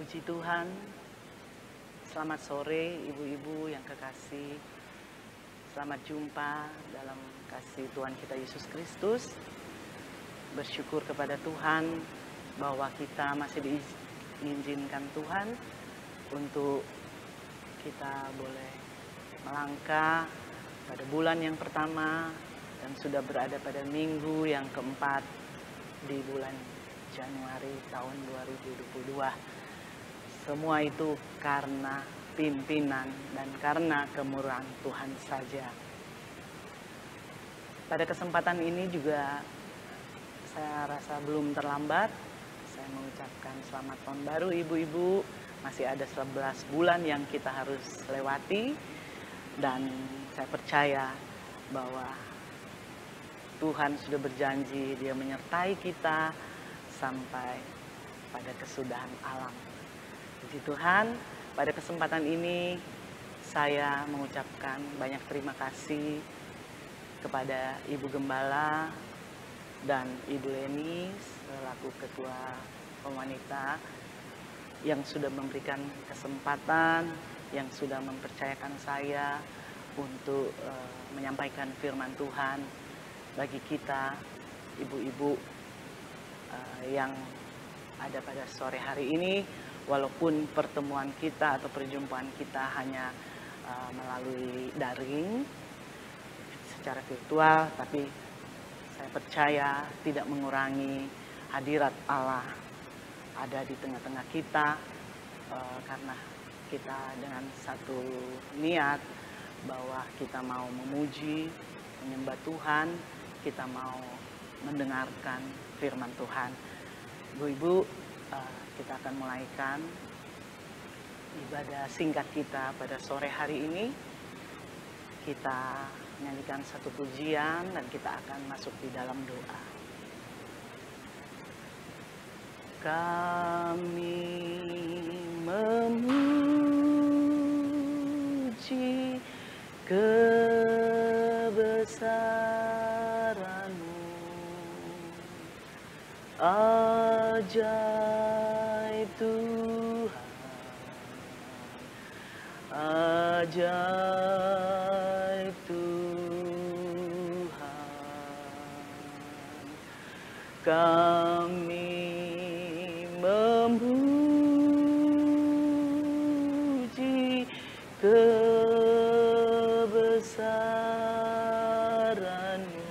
Puji Tuhan, selamat sore ibu-ibu yang kekasih. Selamat jumpa dalam kasih Tuhan kita Yesus Kristus. Bersyukur kepada Tuhan bahwa kita masih diizinkan Tuhan untuk kita boleh melangkah pada bulan yang pertama dan sudah berada pada minggu yang keempat di bulan Januari tahun 2022. Semua itu karena pimpinan dan karena kemurahan Tuhan saja. Pada kesempatan ini juga saya rasa belum terlambat. Saya mengucapkan selamat tahun baru ibu-ibu. Masih ada 11 bulan yang kita harus lewati. Dan saya percaya bahwa Tuhan sudah berjanji Dia menyertai kita sampai pada kesudahan alam. Puji Tuhan, pada kesempatan ini saya mengucapkan banyak terima kasih kepada Ibu Gembala dan Ibu Leni selaku Ketua Pewanita yang sudah memberikan kesempatan, yang sudah mempercayakan saya untuk menyampaikan firman Tuhan bagi kita, ibu-ibu yang ada pada sore hari ini. Walaupun pertemuan kita atau perjumpaan kita hanya melalui daring secara virtual, tapi saya percaya tidak mengurangi hadirat Allah ada di tengah-tengah kita, karena kita dengan satu niat bahwa kita mau memuji, menyembah Tuhan, kita mau mendengarkan firman Tuhan. Ibu-ibu, kita akan mulaikan ibadah singkat kita pada sore hari ini. Kita menyanyikan satu pujian dan kita akan masuk di dalam doa. Kami memuji kebesaran-Mu, ajaib Tuhan, ajaib Tuhan. Kami memuji kebesaran-Mu,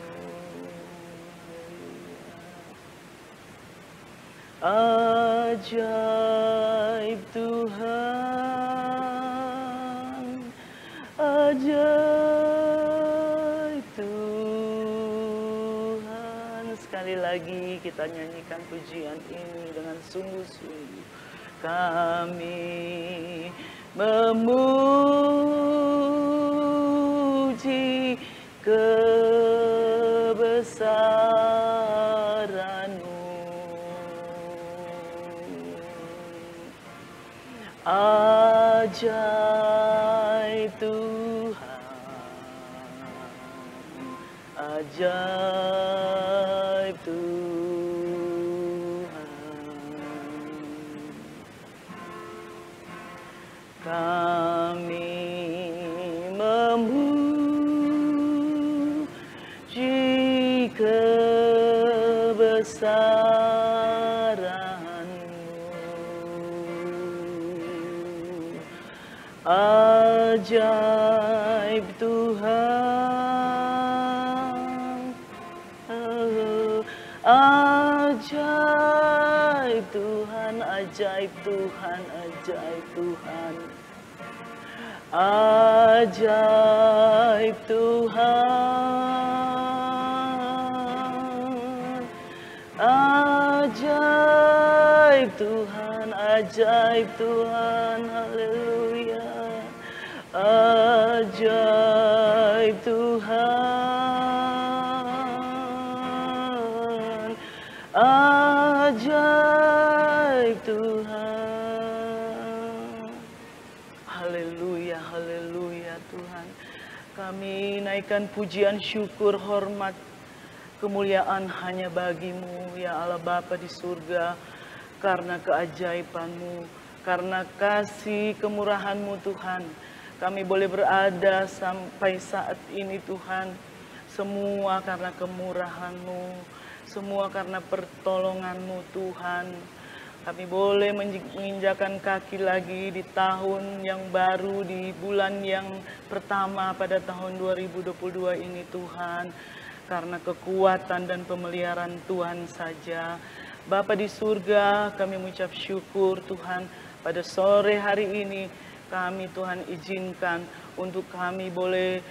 ajaib Tuhan, ajaib Tuhan. Sekali lagi kita nyanyikan pujian ini dengan sungguh-sungguh. Kami memuji kebesaran-Mu, ajaib Tuhan, ajaib Tuhan. Kami memuji kebesaran-Mu, ajaib Tuhan, ajaib Tuhan, ajaib Tuhan, ajaib Tuhan, ajaib Tuhan, ajaib Tuhan, ajaib Tuhan, haleluya, ajaib Tuhan, ajaib Tuhan, haleluya, haleluya Tuhan. Kami naikkan pujian, syukur, hormat, kemuliaan hanya bagi-Mu ya Allah Bapa di surga, karena keajaiban-Mu, Karena kasih kemurahan-Mu Tuhan, kami boleh berada sampai saat ini Tuhan. Semua karena kemurahan-Mu, semua karena pertolongan-Mu Tuhan. Kami boleh menginjakan kaki lagi di tahun yang baru, di bulan yang pertama pada tahun 2022 ini Tuhan. Karena kekuatan dan pemeliharaan Tuhan saja. Bapa di surga, kami mengucap syukur Tuhan. Pada sore hari ini kami Tuhan izinkan untuk kami boleh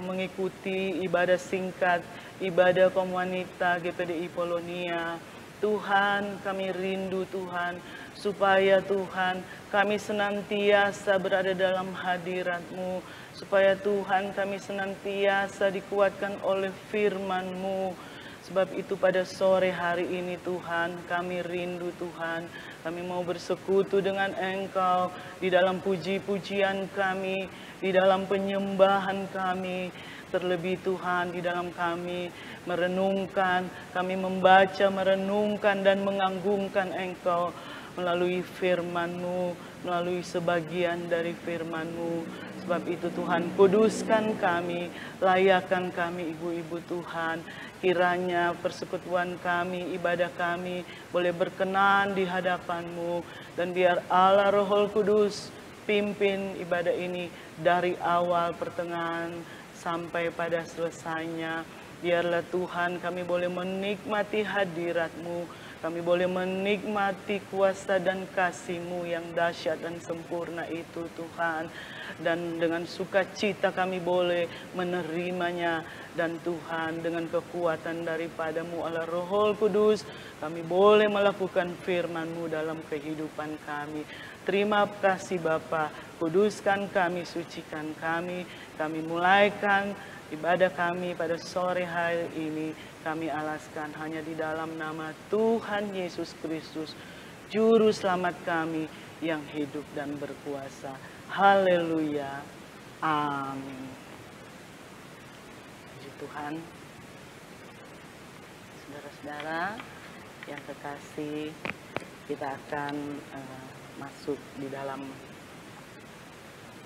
mengikuti ibadah singkat, ibadah kaum wanita GPDI Polonia. Tuhan, kami rindu Tuhan, supaya Tuhan kami senantiasa berada dalam hadirat-Mu, supaya Tuhan kami senantiasa dikuatkan oleh firman-Mu. Sebab itu pada sore hari ini Tuhan, kami rindu Tuhan, kami mau bersekutu dengan Engkau di dalam puji-pujian kami, di dalam penyembahan kami, terlebih Tuhan di dalam kami merenungkan, kami membaca, merenungkan dan mengagungkan Engkau melalui firman-Mu, melalui sebagian dari firman-Mu. Sebab itu Tuhan, kuduskan kami, layakkan kami ibu-ibu Tuhan. Kiranya persekutuan kami, ibadah kami boleh berkenan di hadapan-Mu. Dan biar Allah Roh Kudus pimpin ibadah ini dari awal, pertengahan, sampai pada selesainya. Biarlah Tuhan kami boleh menikmati hadirat-Mu, kami boleh menikmati kuasa dan kasih-Mu yang dahsyat dan sempurna itu Tuhan. Dan dengan sukacita kami boleh menerimanya. Dan Tuhan dengan kekuatan daripada-Mu Allah Roh Kudus, kami boleh melakukan firman-Mu dalam kehidupan kami. Terima kasih Bapa, kuduskan kami, sucikan kami. Kami mulaikan ibadah kami pada sore hari ini, kami alaskan hanya di dalam nama Tuhan Yesus Kristus, Juru Selamat kami yang hidup dan berkuasa. Haleluya. Amin. Puji Tuhan. Saudara-saudara yang kekasih, kita akan masuk di dalam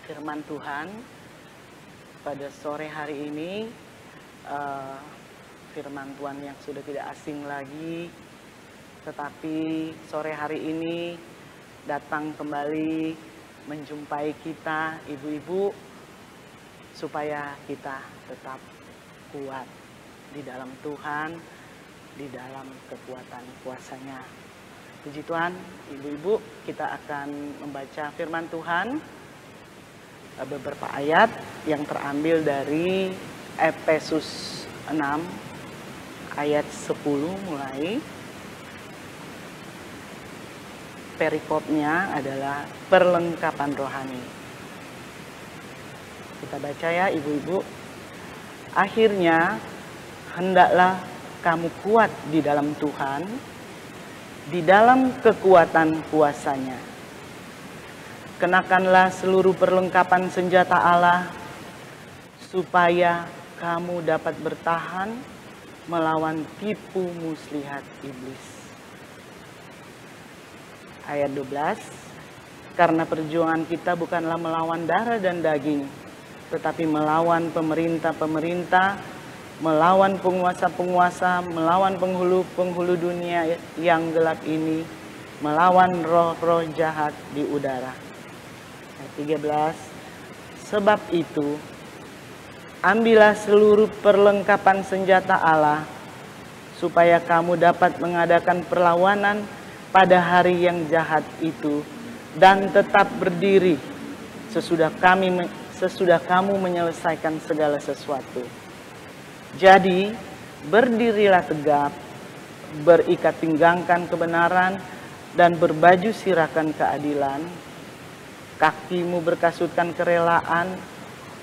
firman Tuhan. Pada sore hari ini, firman Tuhan yang sudah tidak asing lagi, tetapi sore hari ini datang kembali menjumpai kita, ibu-ibu, supaya kita tetap kuat di dalam Tuhan, di dalam kekuatan kuasa-Nya. Puji Tuhan, ibu-ibu, kita akan membaca firman Tuhan. Beberapa ayat yang terambil dari Efesus 6 ayat 10 mulai. Perikopnya adalah perlengkapan rohani. Kita baca ya ibu-ibu. Akhirnya hendaklah kamu kuat di dalam Tuhan, di dalam kekuatan kuasa-Nya. Kenakanlah seluruh perlengkapan senjata Allah, supaya kamu dapat bertahan melawan tipu muslihat iblis. Ayat 12, karena perjuangan kita bukanlah melawan darah dan daging, tetapi melawan pemerintah-pemerintah, melawan penguasa-penguasa, melawan penghulu-penghulu dunia yang gelap ini, melawan roh-roh jahat di udara. Ayat 13, sebab itu ambillah seluruh perlengkapan senjata Allah, supaya kamu dapat mengadakan perlawanan pada hari yang jahat itu, dan tetap berdiri sesudah kamu menyelesaikan segala sesuatu. Jadi berdirilah tegap, berikat pinggangkan kebenaran, dan berbaju sirakan keadilan. Kakimu berkasutkan kerelaan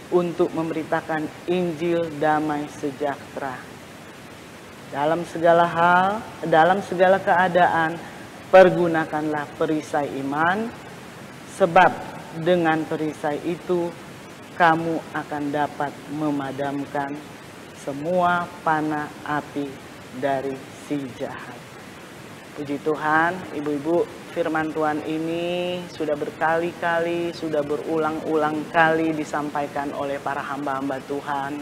untuk memberitakan Injil damai sejahtera. Dalam segala hal, dalam segala keadaan, pergunakanlah perisai iman, sebab dengan perisai itu kamu akan dapat memadamkan semua panah api dari si jahat. Puji Tuhan, ibu-ibu, firman Tuhan ini sudah berkali-kali, sudah berulang-ulang kali disampaikan oleh para hamba-hamba Tuhan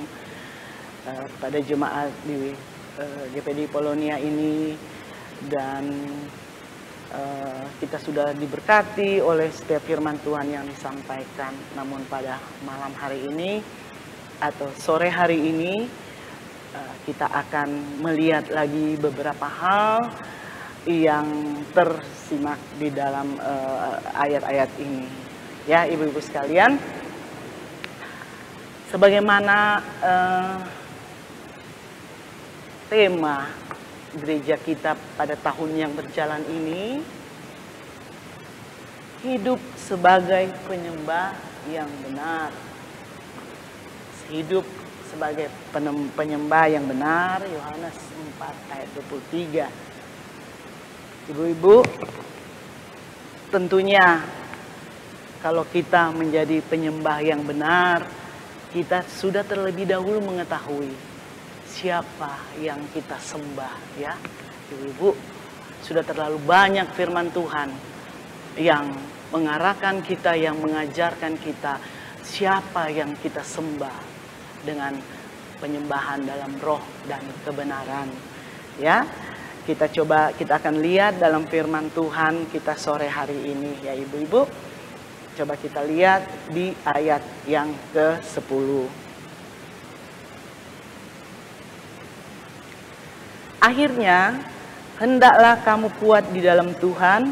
pada jemaat di GPD Polonia ini, dan kita sudah diberkati oleh setiap firman Tuhan yang disampaikan. Namun pada malam hari ini atau sore hari ini kita akan melihat lagi beberapa hal yang tersimak di dalam ayat-ayat ini. Ya, ibu-ibu sekalian, sebagaimana tema gereja kita pada tahun yang berjalan ini, hidup sebagai penyembah yang benar. Hidup sebagai penyembah yang benar, Yohanes 4 ayat 23. Ibu-ibu, tentunya kalau kita menjadi penyembah yang benar, kita sudah terlebih dahulu mengetahui siapa yang kita sembah, ya. Ibu-ibu, sudah terlalu banyak firman Tuhan yang mengarahkan kita, yang mengajarkan kita siapa yang kita sembah dengan penyembahan dalam roh dan kebenaran, ya. Kita akan lihat dalam firman Tuhan kita sore hari ini, ya ibu-ibu. Coba kita lihat di ayat yang ke-10. Akhirnya, hendaklah kamu kuat di dalam Tuhan,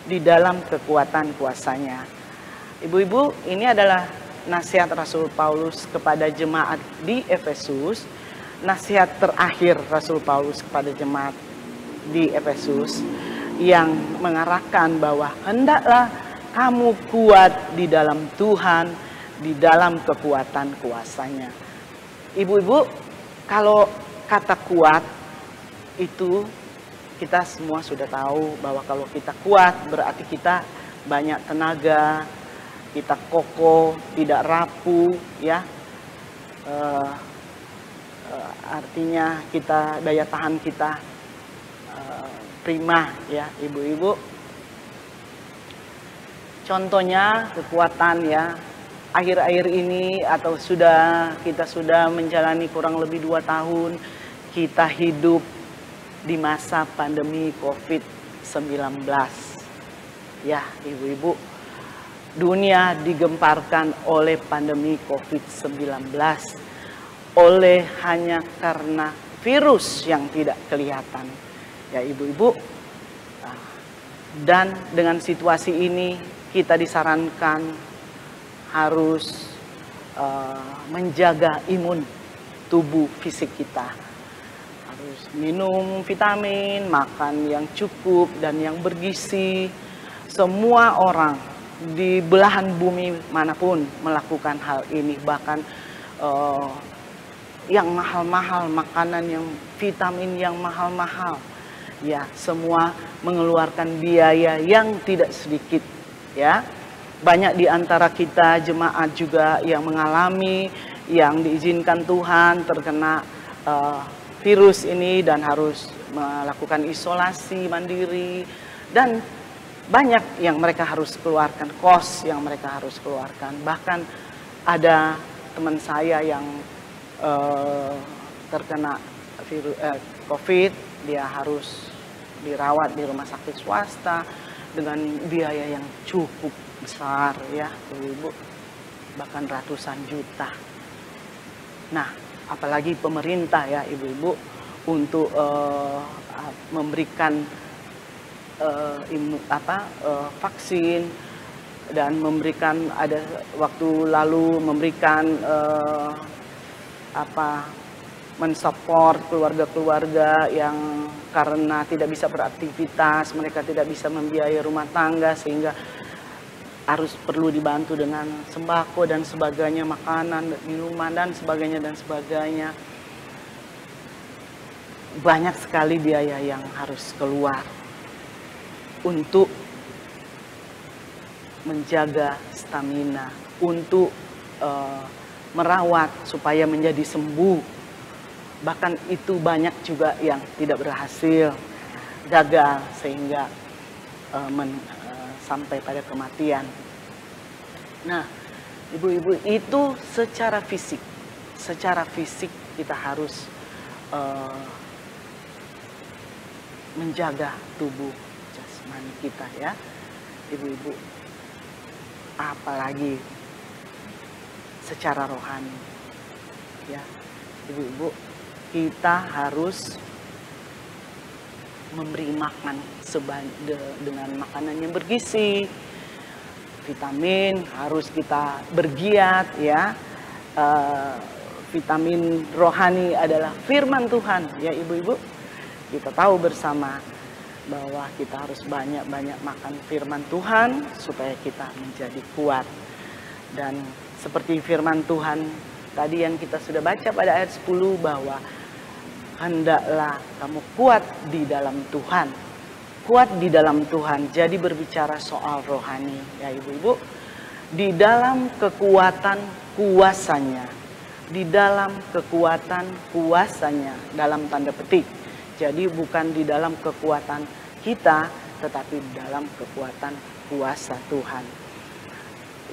di dalam kekuatan kuasa-Nya. Ibu-ibu, ini adalah nasihat Rasul Paulus kepada jemaat di Efesus. Nasihat terakhir Rasul Paulus kepada jemaat di Efesus yang mengarahkan bahwa hendaklah kamu kuat di dalam Tuhan, di dalam kekuatan kuasa-Nya. Ibu-ibu, kalau kata kuat itu kita semua sudah tahu bahwa kalau kita kuat berarti kita banyak tenaga, kita kokoh, tidak rapuh, ya. Artinya kita daya tahan kita prima, ya ibu-ibu. Contohnya kekuatan, ya, akhir-akhir ini atau kita sudah menjalani kurang lebih 2 tahun kita hidup di masa pandemi COVID-19, ya ibu-ibu. Dunia digemparkan oleh pandemi COVID-19 oleh hanya karena virus yang tidak kelihatan, ya ibu-ibu. Dan dengan situasi ini kita disarankan harus menjaga imun tubuh fisik kita. Harus minum vitamin, makan yang cukup dan yang bergizi. Semua orang di belahan bumi manapun melakukan hal ini. Bahkan yang mahal-mahal, makanan yang vitamin yang mahal-mahal, ya, semua mengeluarkan biaya yang tidak sedikit, ya. Banyak di antara kita jemaat juga yang mengalami, yang diizinkan Tuhan terkena virus ini dan harus melakukan isolasi mandiri, dan banyak yang mereka harus keluarkan, kos yang mereka harus keluarkan. Bahkan ada teman saya yang terkena virus COVID, dia harus dirawat di rumah sakit swasta dengan biaya yang cukup besar, ya ibu, bahkan ratusan juta. Nah, apalagi pemerintah, ya ibu-ibu, untuk memberikan vaksin, dan memberikan, ada waktu lalu memberikan mensupport keluarga-keluarga yang karena tidak bisa beraktivitas, mereka tidak bisa membiayai rumah tangga, sehingga harus perlu dibantu dengan sembako dan sebagainya, makanan, minuman dan sebagainya. Banyak sekali biaya yang harus keluar untuk menjaga stamina, untuk merawat supaya menjadi sembuh. Bahkan itu banyak juga yang tidak berhasil. gagal sehingga sampai pada kematian. Nah, ibu-ibu, itu secara fisik kita harus menjaga tubuh jasmani kita ya, ibu-ibu. Apalagi secara rohani ya, ibu-ibu, kita harus memberi makan dengan makanan yang bergizi, vitamin harus kita bergiat ya. Vitamin rohani adalah firman Tuhan ya, ibu-ibu. Kita tahu bersama bahwa kita harus banyak-banyak makan firman Tuhan supaya kita menjadi kuat. Dan seperti firman Tuhan tadi yang kita sudah baca pada ayat 10, bahwa hendaklah kamu kuat di dalam Tuhan. Kuat di dalam Tuhan. Jadi berbicara soal rohani ya, ibu-ibu. Di dalam kekuatan kuasanya. Di dalam kekuatan kuasanya, dalam tanda petik. Jadi bukan di dalam kekuatan kita, tetapi di dalam kekuatan kuasa Tuhan.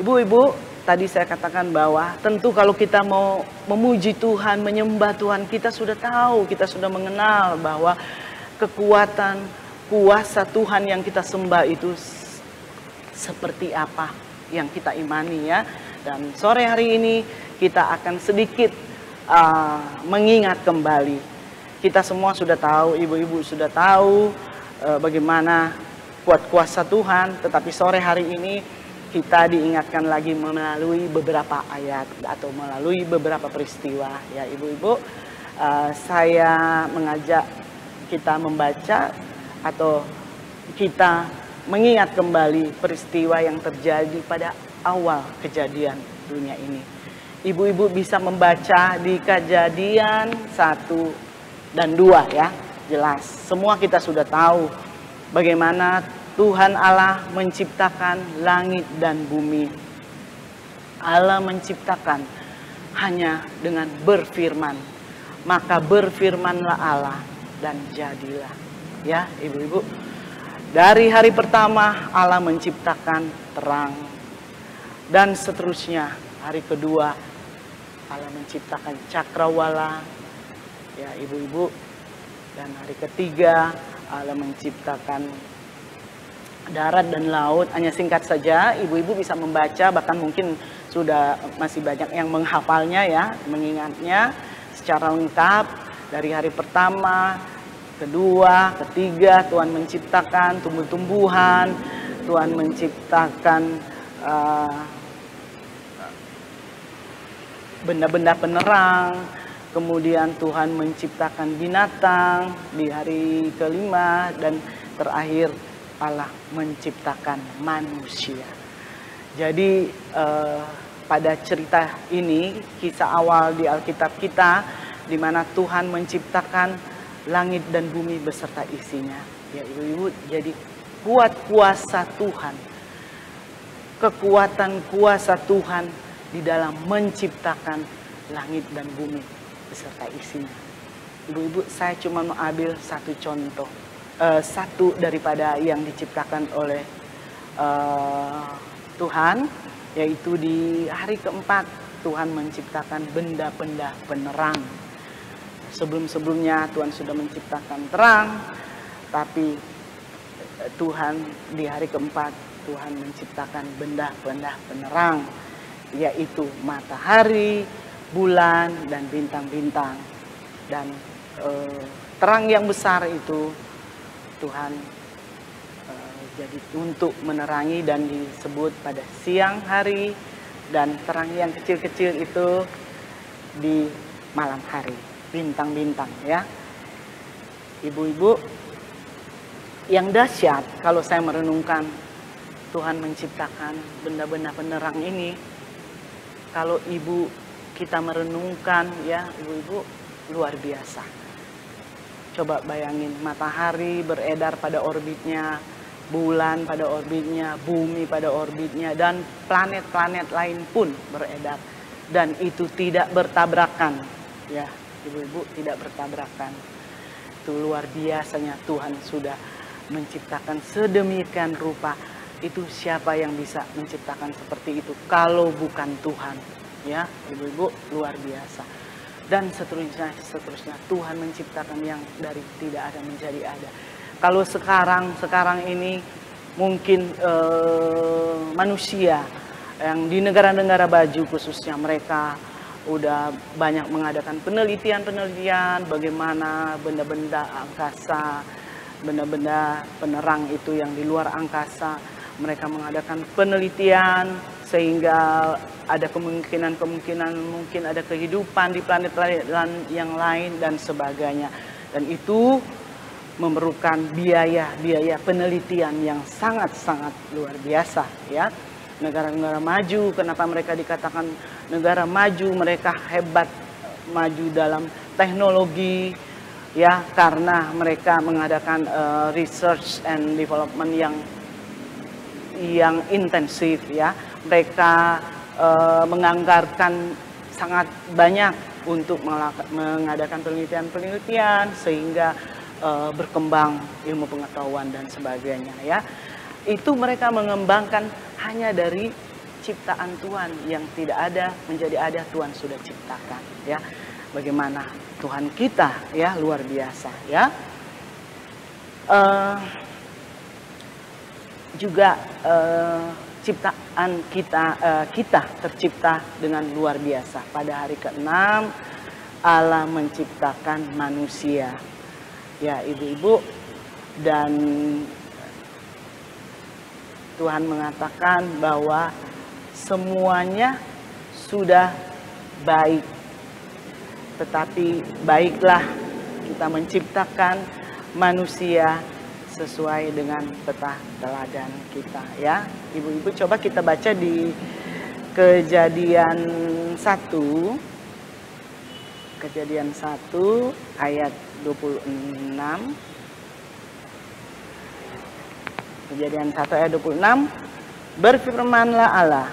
Ibu-ibu, tadi saya katakan bahwa tentu kalau kita mau memuji Tuhan, menyembah Tuhan, kita sudah tahu, kita sudah mengenal bahwa kekuatan kuasa Tuhan yang kita sembah itu seperti apa yang kita imani ya. Dan sore hari ini kita akan sedikit mengingat kembali. Kita semua sudah tahu, ibu-ibu sudah tahu bagaimana kuat kuasa Tuhan, tetapi sore hari ini kita diingatkan lagi melalui beberapa ayat atau melalui beberapa peristiwa ya, ibu-ibu. Saya mengajak kita membaca atau kita mengingat kembali peristiwa yang terjadi pada awal kejadian dunia ini. Ibu-ibu bisa membaca di Kejadian 1 dan 2 ya, jelas. Semua kita sudah tahu bagaimana Tuhan Allah menciptakan langit dan bumi. Allah menciptakan hanya dengan berfirman. Maka berfirmanlah Allah dan jadilah. Ya, ibu-ibu. Dari hari pertama Allah menciptakan terang. Dan seterusnya, hari kedua Allah menciptakan cakrawala. Ya, ibu-ibu. Dan hari ketiga Allah menciptakan darat dan laut. Hanya singkat saja, ibu-ibu bisa membaca, bahkan mungkin sudah masih banyak yang menghafalnya ya, mengingatnya secara lengkap. Dari hari pertama, kedua, ketiga, Tuhan menciptakan tumbuh-tumbuhan, Tuhan menciptakan benda-benda penerang, kemudian Tuhan menciptakan binatang di hari kelima, dan terakhir Allah menciptakan manusia. Jadi pada cerita ini, kisah awal di Alkitab kita, di mana Tuhan menciptakan langit dan bumi beserta isinya. Ya ibu-ibu, jadi kuat kuasa Tuhan, kekuatan kuasa Tuhan di dalam menciptakan langit dan bumi beserta isinya. Ibu-ibu, saya cuma mengambil satu contoh. Satu daripada yang diciptakan oleh Tuhan, yaitu di hari keempat Tuhan menciptakan benda-benda penerang. Sebelum-sebelumnya Tuhan sudah menciptakan terang, tapi Tuhan di hari keempat Tuhan menciptakan benda-benda penerang, yaitu matahari, bulan, dan bintang-bintang. Dan terang yang besar itu Tuhan jadi untuk menerangi dan disebut pada siang hari, dan terang yang kecil-kecil itu di malam hari, bintang-bintang ya. Ibu-ibu, yang dahsyat kalau saya merenungkan Tuhan menciptakan benda-benda penerang ini, kalau kita merenungkan ya ibu-ibu, luar biasa. Coba bayangin, matahari beredar pada orbitnya, bulan pada orbitnya, bumi pada orbitnya, dan planet-planet lain pun beredar. Dan itu tidak bertabrakan. Ya, ibu-ibu, tidak bertabrakan. itu luar biasanya Tuhan sudah menciptakan sedemikian rupa. Itu siapa yang bisa menciptakan seperti itu kalau bukan Tuhan, ya ibu-ibu, luar biasa. Dan seterusnya Tuhan menciptakan yang dari tidak ada menjadi ada. Kalau sekarang ini mungkin manusia yang di negara-negara baju khususnya, mereka udah banyak mengadakan penelitian bagaimana benda-benda angkasa, benda-benda penerang itu yang di luar angkasa. Mereka mengadakan penelitian sehingga ada kemungkinan mungkin ada kehidupan di planet-planet yang lain dan sebagainya. Dan itu memerlukan biaya penelitian yang sangat-sangat luar biasa, ya. Negara-negara maju, kenapa mereka dikatakan negara maju? Mereka hebat, maju dalam teknologi, ya, karena mereka mengadakan research and development yang intensif, ya. Mereka menganggarkan sangat banyak untuk mengadakan penelitian sehingga berkembang ilmu pengetahuan dan sebagainya, ya. Itu mereka mengembangkan hanya dari ciptaan Tuhan yang tidak ada menjadi ada, Tuhan sudah ciptakan, ya. Bagaimana Tuhan kita, ya, luar biasa, ya. Juga ciptaan kita tercipta dengan luar biasa. Pada hari ke-6 Allah menciptakan manusia, ya ibu-ibu, dan Tuhan mengatakan bahwa semuanya sudah baik. Tetapi baiklah kita menciptakan manusia sesuai dengan peta teladan kita, ya. Ibu-ibu, coba kita baca di Kejadian 1 ayat 26. Kejadian 1 ayat 26. Berfirmanlah Allah,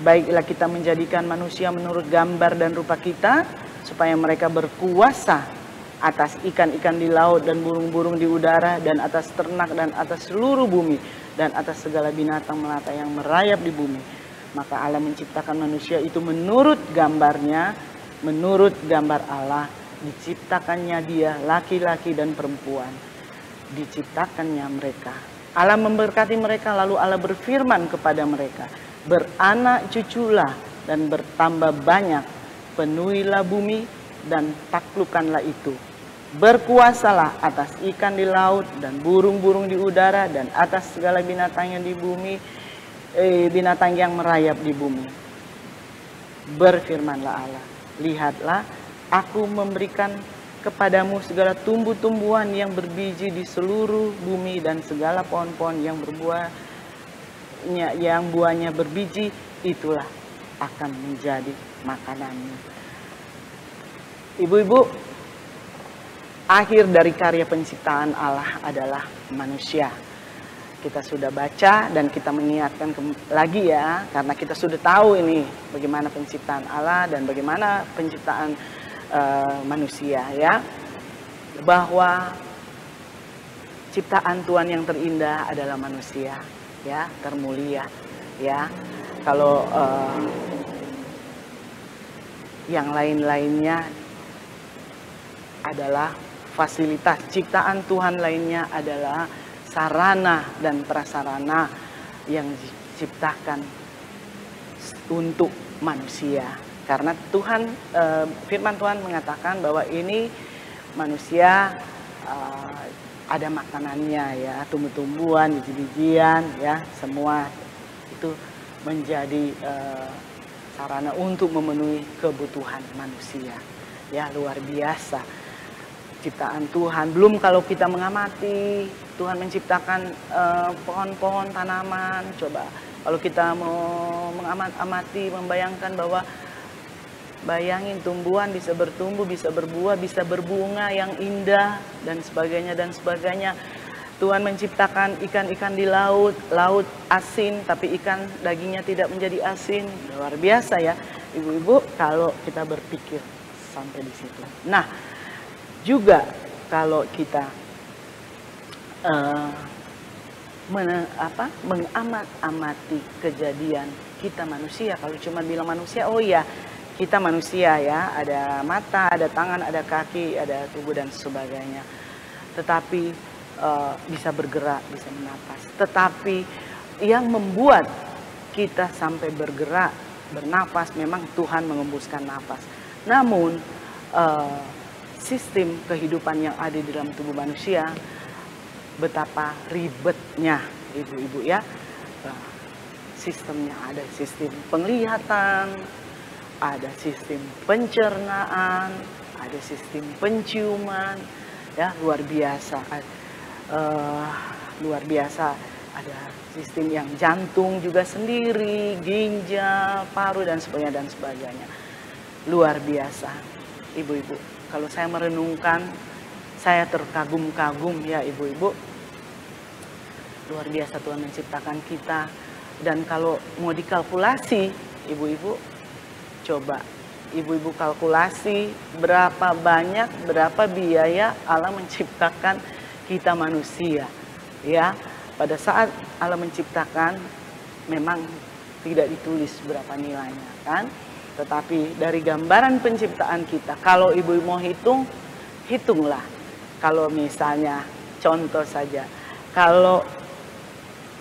baiklah kita menjadikan manusia menurut gambar dan rupa kita, supaya mereka berkuasa atas ikan-ikan di laut dan burung-burung di udara, dan atas ternak, dan atas seluruh bumi, dan atas segala binatang melata yang merayap di bumi. Maka Allah menciptakan manusia itu menurut gambarnya, menurut gambar Allah diciptakannya dia, laki-laki dan perempuan diciptakannya mereka. Allah memberkati mereka, lalu Allah berfirman kepada mereka, beranak cuculah dan bertambah banyak, penuhilah bumi dan taklukkanlah itu. Berkuasalah atas ikan di laut dan burung-burung di udara, dan atas segala binatang yang di bumi, binatang yang merayap di bumi. Berfirmanlah Allah, lihatlah, aku memberikan kepadamu segala tumbuh-tumbuhan yang berbiji di seluruh bumi, dan segala pohon-pohon yang buahnya berbiji, itulah akan menjadi makananmu. Ibu-ibu, akhir dari karya penciptaan Allah adalah manusia. Kita sudah baca dan kita mengingatkan lagi, ya, karena kita sudah tahu ini bagaimana penciptaan Allah dan bagaimana penciptaan manusia, ya, bahwa ciptaan Tuhan yang terindah adalah manusia, ya, termulia, ya. Kalau yang lain-lainnya adalah fasilitas, ciptaan Tuhan lainnya adalah sarana dan prasarana yang diciptakan untuk manusia. Karena Tuhan, firman Tuhan mengatakan bahwa ini manusia ada makanannya, ya, tumbuh-tumbuhan, biji-bijian, ya, semua itu menjadi sarana untuk memenuhi kebutuhan manusia, ya, luar biasa ciptaan Tuhan. Belum kalau kita mengamati, Tuhan menciptakan pohon-pohon, tanaman. Coba kalau kita mau mengamati, membayangkan bahwa bayangin tumbuhan bisa bertumbuh, bisa berbuah, bisa berbunga yang indah dan sebagainya dan sebagainya. Tuhan menciptakan ikan-ikan di laut, laut asin tapi ikan dagingnya tidak menjadi asin. Luar biasa, ya, ibu-ibu, kalau kita berpikir sampai di situ. Nah, juga kalau kita mengamat-amati kejadian kita manusia, kalau cuma bilang manusia, oh iya kita manusia ya, ada mata, ada tangan, ada kaki, ada tubuh dan sebagainya. Tetapi bisa bergerak, bisa bernapas. Tetapi yang membuat kita sampai bergerak, bernapas, memang Tuhan mengembuskan napas. Namun sistem kehidupan yang ada di dalam tubuh manusia, betapa ribetnya ibu-ibu ya. Sistemnya ada sistem penglihatan, ada sistem pencernaan, ada sistem penciuman, ya luar biasa. Luar biasa, ada sistem yang jantung juga sendiri, ginjal, paru dan sebagainya. Luar biasa, ibu-ibu. Kalau saya merenungkan, saya terkagum-kagum ya ibu-ibu. Luar biasa Tuhan menciptakan kita. Dan kalau mau dikalkulasi, ibu-ibu, coba ibu-ibu kalkulasi berapa banyak, berapa biaya Allah menciptakan kita manusia. Ya, pada saat Allah menciptakan, memang tidak ditulis berapa nilainya kan. Tetapi dari gambaran penciptaan kita, kalau ibu-ibu mau hitung, hitunglah. Kalau misalnya, contoh saja, kalau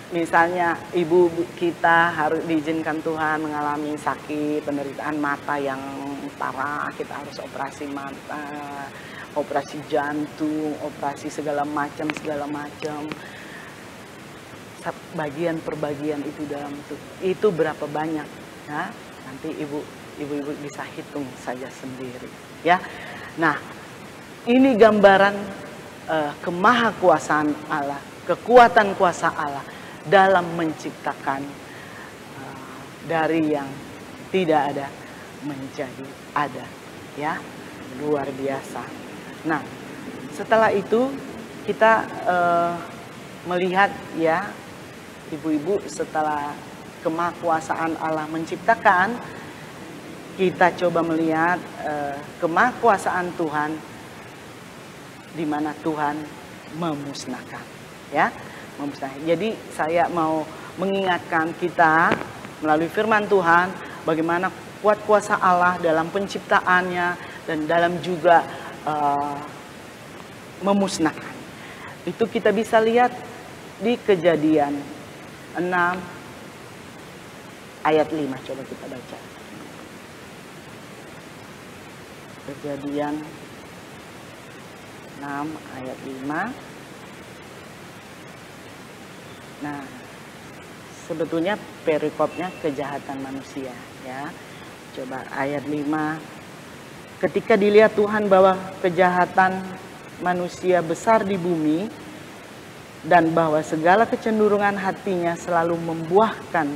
misalnya ibu kita harus diizinkan Tuhan mengalami sakit, penderitaan mata yang parah, kita harus operasi mata, operasi jantung, operasi segala macam. Bagian per bagian itu dalam itu berapa banyak? Nah, nanti ibu-ibu bisa hitung saja sendiri, ya. Nah, ini gambaran kemahakuasaan Allah, kekuatan kuasa Allah dalam menciptakan dari yang tidak ada menjadi ada, ya, luar biasa. Nah, setelah itu kita melihat ya ibu-ibu, setelah kemahakuasaan Allah menciptakan, kita coba melihat kemahakuasaan Tuhan di mana Tuhan memusnahkan, ya, memusnahkan. Jadi saya mau mengingatkan kita melalui firman Tuhan bagaimana kuat kuasa Allah dalam penciptaannya dan dalam juga memusnahkan. Itu kita bisa lihat di Kejadian 6 ayat 5, coba kita baca. Kejadian 6 ayat 5. Nah, sebetulnya perikopnya kejahatan manusia, ya. Coba ayat 5. Ketika dilihat Tuhan bahwa kejahatan manusia besar di bumi dan bahwa segala kecenderungan hatinya selalu membuahkan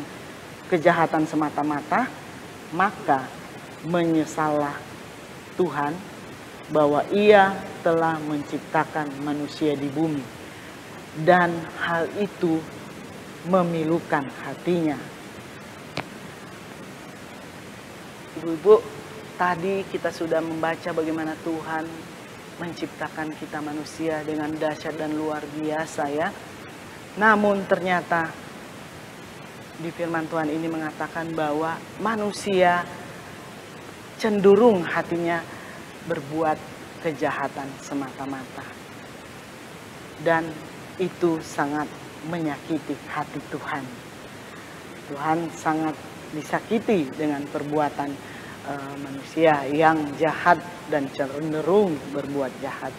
kejahatan semata-mata, maka menyesallah Tuhan bahwa Ia telah menciptakan manusia di bumi, dan hal itu memilukan hatinya. Ibu-ibu, tadi kita sudah membaca bagaimana Tuhan menciptakan kita manusia dengan dahsyat dan luar biasa, ya. Namun ternyata di firman Tuhan ini mengatakan bahwa manusia cenderung hatinya berbuat kejahatan semata-mata. Dan itu sangat menyakiti hati Tuhan. Tuhan sangat disakiti dengan perbuatan manusia yang jahat dan cenderung berbuat jahat.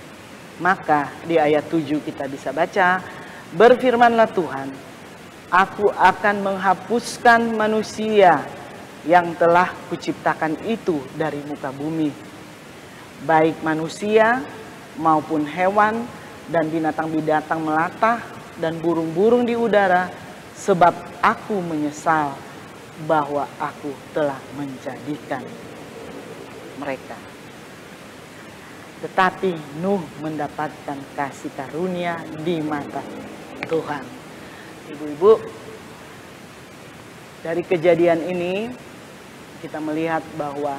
Maka di ayat 7 kita bisa baca, berfirmanlah Tuhan, aku akan menghapuskan manusia yang telah kuciptakan itu dari muka bumi, baik manusia maupun hewan dan binatang-binatang melata dan burung-burung di udara, sebab aku menyesal bahwa aku telah menjadikan mereka. Tetapi Nuh mendapatkan kasih karunia di mata Tuhan. Ibu-ibu, dari kejadian ini kita melihat bahwa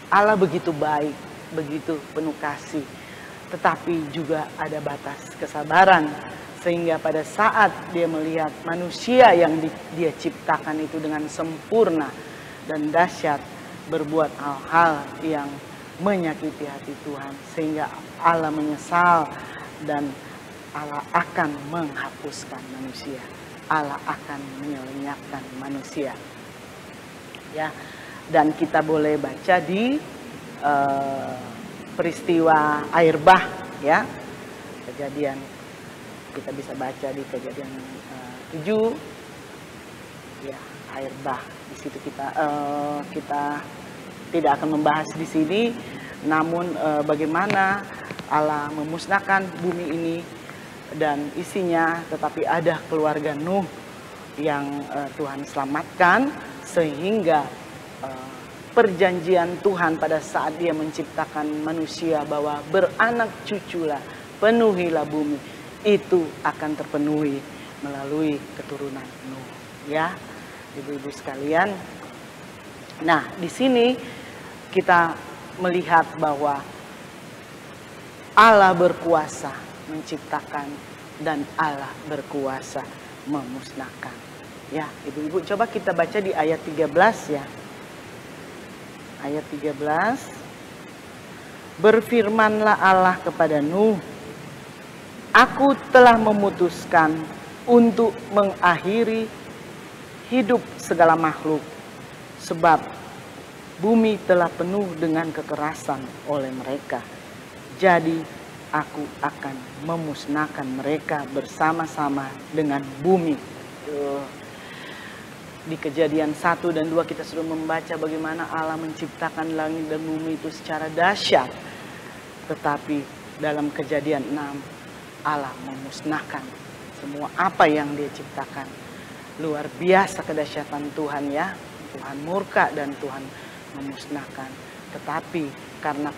Allah begitu baik, begitu penuh kasih. tetapi juga ada batas kesabaran. Sehingga pada saat dia melihat manusia yang dia ciptakan itu dengan sempurna dan dahsyat berbuat hal-hal yang menyakiti hati Tuhan, sehingga Allah menyesal dan Allah akan menghapuskan manusia. Allah akan menyelenyapkan manusia. Ya, dan kita boleh baca di peristiwa air bah, ya, Kejadian. Kita bisa baca di Kejadian 7, ya, air bah. Di situ kita tidak akan membahas di sini, namun bagaimana Allah memusnahkan bumi ini dan isinya, tetapi ada keluarga Nuh yang Tuhan selamatkan, sehingga perjanjian Tuhan pada saat dia menciptakan manusia bahwa beranak cuculah, penuhilah bumi, itu akan terpenuhi melalui keturunan Nuh, ya, ibu-ibu sekalian. Nah, di sini kita melihat bahwa Allah berkuasa menciptakan dan Allah berkuasa memusnahkan. Ya, ibu-ibu, coba kita baca di ayat 13, ya. Ayat 13. Berfirmanlah Allah kepada Nuh, Aku telah memutuskan untuk mengakhiri hidup segala makhluk, sebab bumi telah penuh dengan kekerasan oleh mereka. Jadi aku akan memusnahkan mereka bersama-sama dengan bumi. Di Kejadian 1 dan 2 kita sudah membaca bagaimana Allah menciptakan langit dan bumi itu secara dahsyat. Tetapi dalam Kejadian 6 Allah memusnahkan semua apa yang dia ciptakan. Luar biasa kedahsyatan Tuhan, ya. Tuhan murka dan Tuhan memusnahkan. Tetapi karena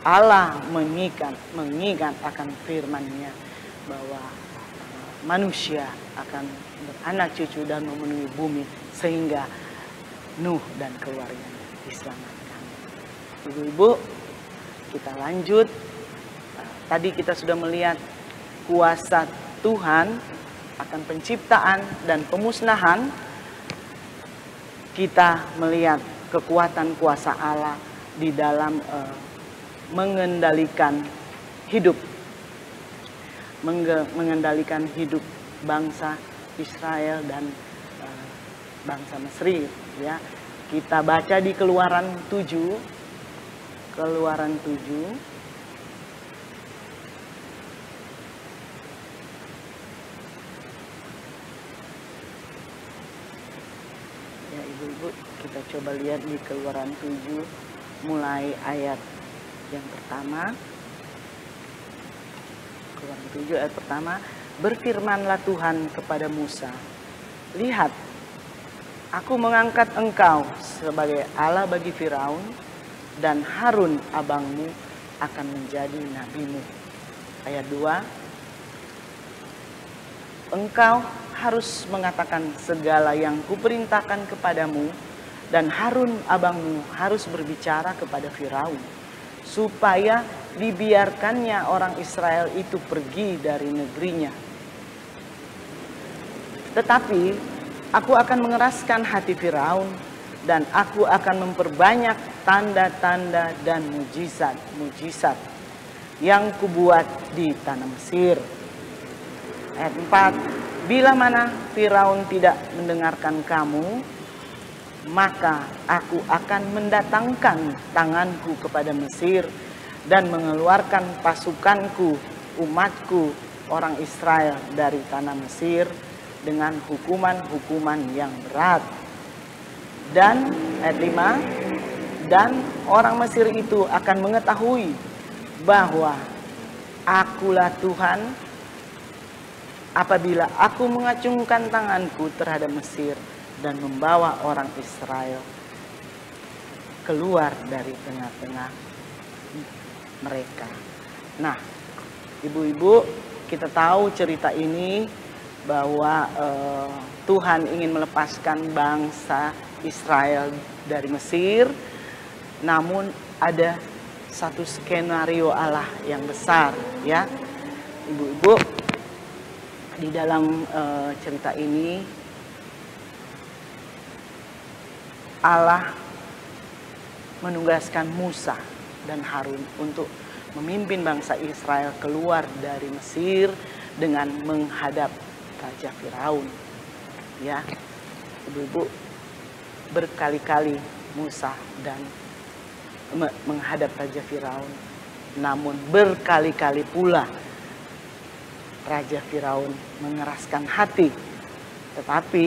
Allah mengingat akan firman-Nya bahwa manusia akan beranak cucu dan memenuhi bumi, sehingga Nuh dan keluarganya diselamatkan. Ibu-ibu, kita lanjut. Tadi kita sudah melihat kuasa Tuhan akan penciptaan dan pemusnahan. Kita melihat kekuatan kuasa Allah di dalam mengendalikan hidup bangsa Israel dan bangsa Mesir, ya. Kita baca di Keluaran 7. Ya, ibu-ibu, kita coba lihat di Keluaran 7 mulai ayat yang pertama. Keluaran 7 ayat pertama. Berfirmanlah Tuhan kepada Musa, Lihat, aku mengangkat engkau sebagai Allah bagi Firaun, dan Harun abangmu akan menjadi nabimu. Ayat 2. Engkau harus mengatakan segala yang kuperintahkan kepadamu, dan Harun abangmu harus berbicara kepada Firaun, supaya dibiarkannya orang Israel itu pergi dari negerinya. Tetapi aku akan mengeraskan hati Firaun, dan aku akan memperbanyak tanda-tanda dan mujizat-mujizat yang kubuat di tanah Mesir. Ayat 4. Bila mana Firaun tidak mendengarkan kamu, maka aku akan mendatangkan tanganku kepada Mesir dan mengeluarkan pasukanku, umatku, orang Israel dari tanah Mesir dengan hukuman-hukuman yang berat. Dan ayat 5, dan orang Mesir itu akan mengetahui bahwa akulah Tuhan apabila aku mengacungkan tanganku terhadap Mesir dan membawa orang Israel keluar dari tengah-tengah mereka. Nah, ibu-ibu, kita tahu cerita ini bahwa Tuhan ingin melepaskan bangsa Israel dari Mesir, namun ada satu skenario Allah yang besar, ya. Ibu-ibu, di dalam cerita ini Allah menugaskan Musa dan Harun untuk memimpin bangsa Israel keluar dari Mesir dengan menghadap Raja Firaun. Ya, ibu-ibu, berkali-kali Musa dan menghadap Raja Firaun, namun berkali-kali pula Raja Firaun mengeraskan hati. Tetapi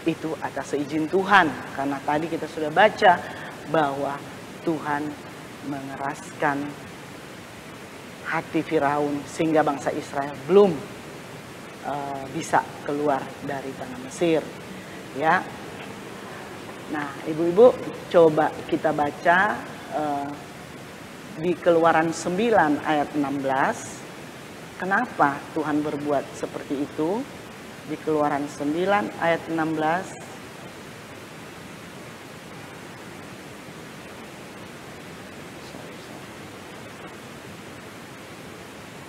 itu atas izin Tuhan, karena tadi kita sudah baca bahwa Tuhan mengeraskan hati Firaun sehingga bangsa Israel belum bisa keluar dari tanah Mesir, ya. Nah, ibu-ibu, coba kita baca di Keluaran 9 ayat 16. Kenapa Tuhan berbuat seperti itu? Di Keluaran 9 ayat 16.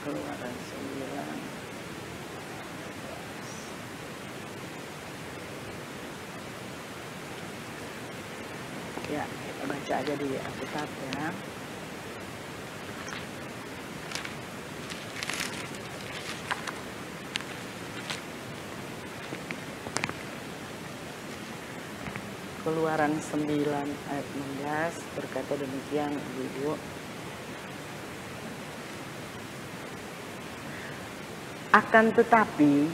Keluaran 9. Ya, kita baca aja di Alkitab, ya. Keluaran 9 ayat 16 berkata demikian, ibu-ibu. Akan tetapi,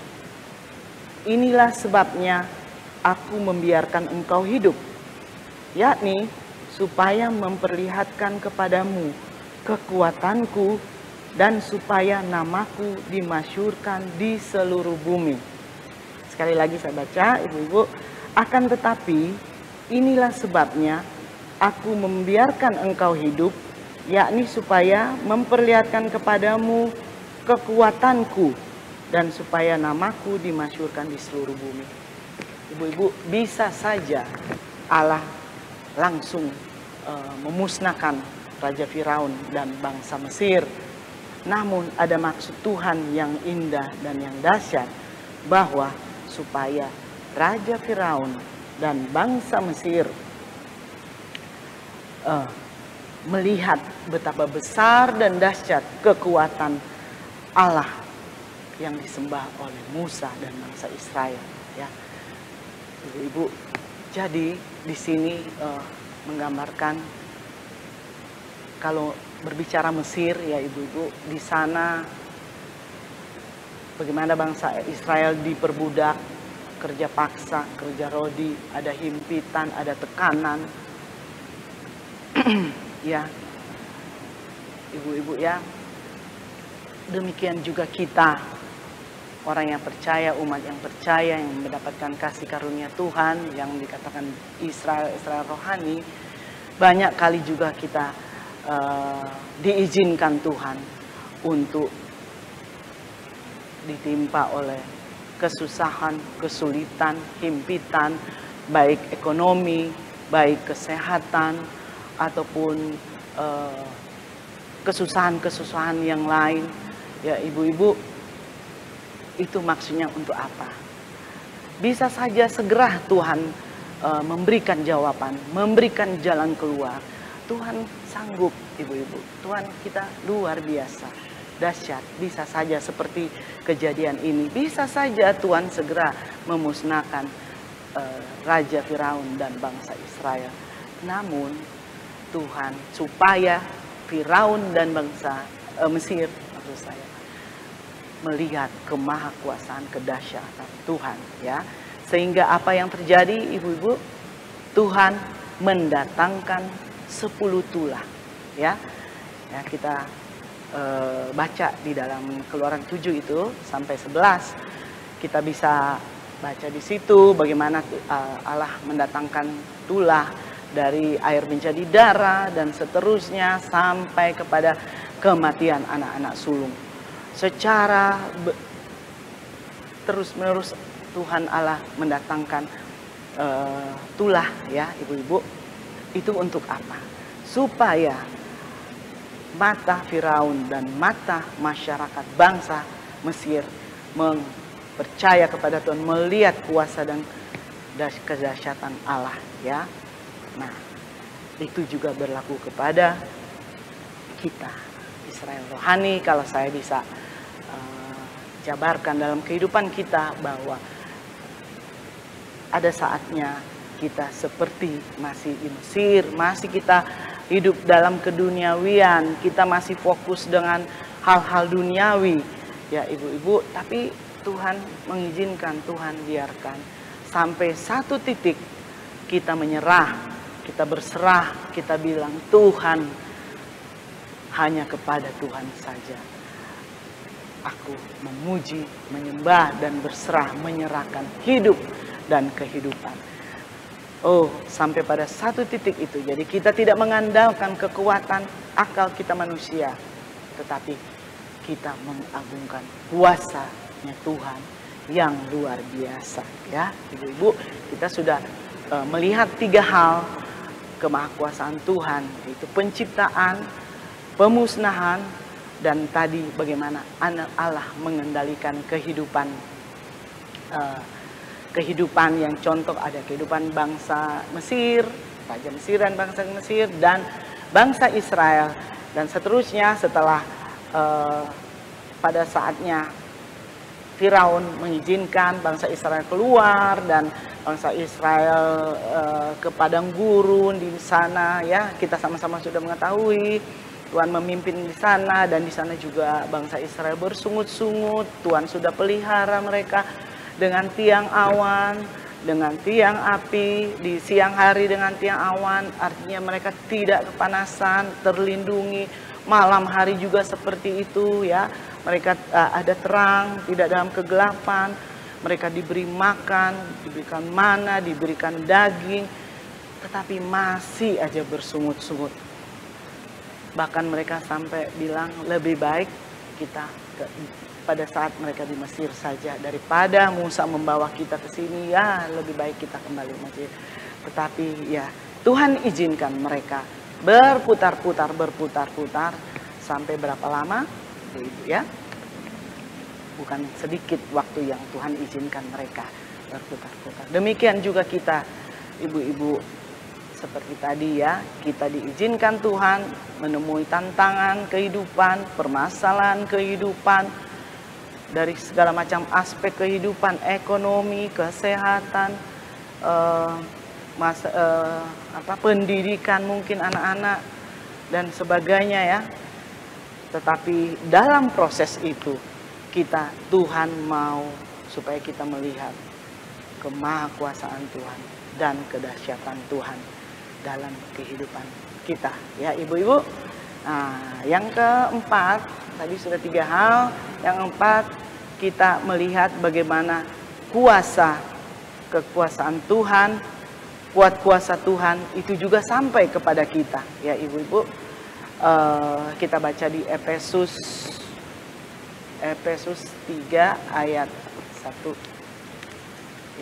inilah sebabnya aku membiarkan engkau hidup, yakni supaya memperlihatkan kepadamu kekuatanku dan supaya namaku dimasyhurkan di seluruh bumi. Sekali lagi saya baca, ibu-ibu. Akan tetapi, inilah sebabnya aku membiarkan engkau hidup, yakni supaya memperlihatkan kepadamu kekuatanku dan supaya namaku dimasyhurkan di seluruh bumi. Ibu-ibu, bisa saja Allah langsung memusnahkan Raja Firaun dan bangsa Mesir. Namun ada maksud Tuhan yang indah dan yang dahsyat, bahwa supaya Raja Firaun dan bangsa Mesir melihat betapa besar dan dahsyat kekuatan Allah yang disembah oleh Musa dan bangsa Israel, ya. Ibu-ibu, jadi di sini menggambarkan kalau berbicara Mesir, ya ibu-ibu, di sana bagaimana bangsa Israel diperbudak, kerja paksa, kerja rodi, ada himpitan, ada tekanan. Ya, ibu-ibu, ya. Demikian juga kita, orang yang percaya, umat yang percaya, yang mendapatkan kasih karunia Tuhan, yang dikatakan Israel rohani, banyak kali juga kita diizinkan Tuhan untuk ditimpa oleh kesusahan, kesulitan, himpitan, baik ekonomi, baik kesehatan, ataupun kesusahan-kesusahan yang lain. Ya ibu-ibu, itu maksudnya untuk apa? Bisa saja segera Tuhan memberikan jawaban, memberikan jalan keluar. Tuhan sanggup, ibu-ibu. Tuhan kita luar biasa, dahsyat. Bisa saja seperti kejadian ini, bisa saja Tuhan segera memusnahkan Raja Firaun dan bangsa Israel. Namun Tuhan, supaya Firaun dan bangsa Mesir, maksud saya, melihat kemahakuasaan, kedahsyatan Tuhan, ya. Sehingga apa yang terjadi, ibu-ibu? Tuhan mendatangkan 10 tulah, ya. Ya, kita baca di dalam Keluaran 7 itu sampai 11. Kita bisa baca di situ bagaimana Allah mendatangkan tulah dari air menjadi darah dan seterusnya sampai kepada kematian anak-anak sulung. Secara terus-menerus Tuhan Allah mendatangkan tulah, ya ibu-ibu. Itu untuk apa? Supaya mata Firaun dan mata masyarakat bangsa Mesir percaya kepada Tuhan, melihat kuasa dan kedahsyatan Allah, ya. Nah, itu juga berlaku kepada kita, Israel rohani. Kalau saya bisa jabarkan dalam kehidupan kita, bahwa ada saatnya kita seperti masih di Mesir, masih kita hidup dalam keduniawian, kita masih fokus dengan hal-hal duniawi, ya ibu-ibu. Tapi Tuhan mengizinkan, Tuhan biarkan sampai satu titik kita menyerah, kita berserah, kita bilang Tuhan, hanya kepada Tuhan saja aku memuji, menyembah, dan berserah, menyerahkan hidup dan kehidupan. Oh, sampai pada satu titik itu. Jadi kita tidak mengandalkan kekuatan akal kita manusia, tetapi kita mengagungkan kuasanya Tuhan yang luar biasa, ya ibu-ibu. Kita sudah melihat 3 hal kemahakuasaan Tuhan, yaitu penciptaan, pemusnahan, dan tadi bagaimana anak Allah mengendalikan kehidupan yang contoh, ada kehidupan bangsa Mesir, Raja Mesir dan bangsa Mesir, dan bangsa Israel. Dan seterusnya setelah pada saatnya Firaun mengizinkan bangsa Israel keluar, dan bangsa Israel ke padang gurun di sana, ya kita sama-sama sudah mengetahui Tuhan memimpin di sana, dan di sana juga bangsa Israel bersungut-sungut. Tuhan sudah pelihara mereka dengan tiang awan, dengan tiang api, di siang hari dengan tiang awan, artinya mereka tidak kepanasan, terlindungi. Malam hari juga seperti itu, ya. Mereka ada terang, tidak dalam kegelapan. Mereka diberi makan, diberikan mana, diberikan daging, tetapi masih aja bersungut-sungut. Bahkan mereka sampai bilang lebih baik kita pada saat mereka di Mesir saja, daripada Musa membawa kita ke sini, ya lebih baik kita kembali Mesir. Tetapi ya Tuhan izinkan mereka berputar-putar sampai berapa lama, Ibu, ya? Bukan sedikit waktu yang Tuhan izinkan mereka berputar-putar. Demikian juga kita, ibu-ibu, seperti tadi, ya, kita diizinkan Tuhan menemui tantangan kehidupan, permasalahan kehidupan, dari segala macam aspek kehidupan, ekonomi, kesehatan, pendidikan mungkin anak-anak dan sebagainya, ya. Tetapi dalam proses itu Tuhan mau supaya kita melihat kemahakuasaan Tuhan dan kedahsyatan Tuhan dalam kehidupan kita, ya ibu-ibu. Nah, yang keempat, tadi sudah 3 hal. Yang keempat, kita melihat bagaimana kekuasaan Tuhan, kuasa Tuhan itu juga sampai kepada kita, ya ibu-ibu. Kita baca di Efesus 3 ayat 1,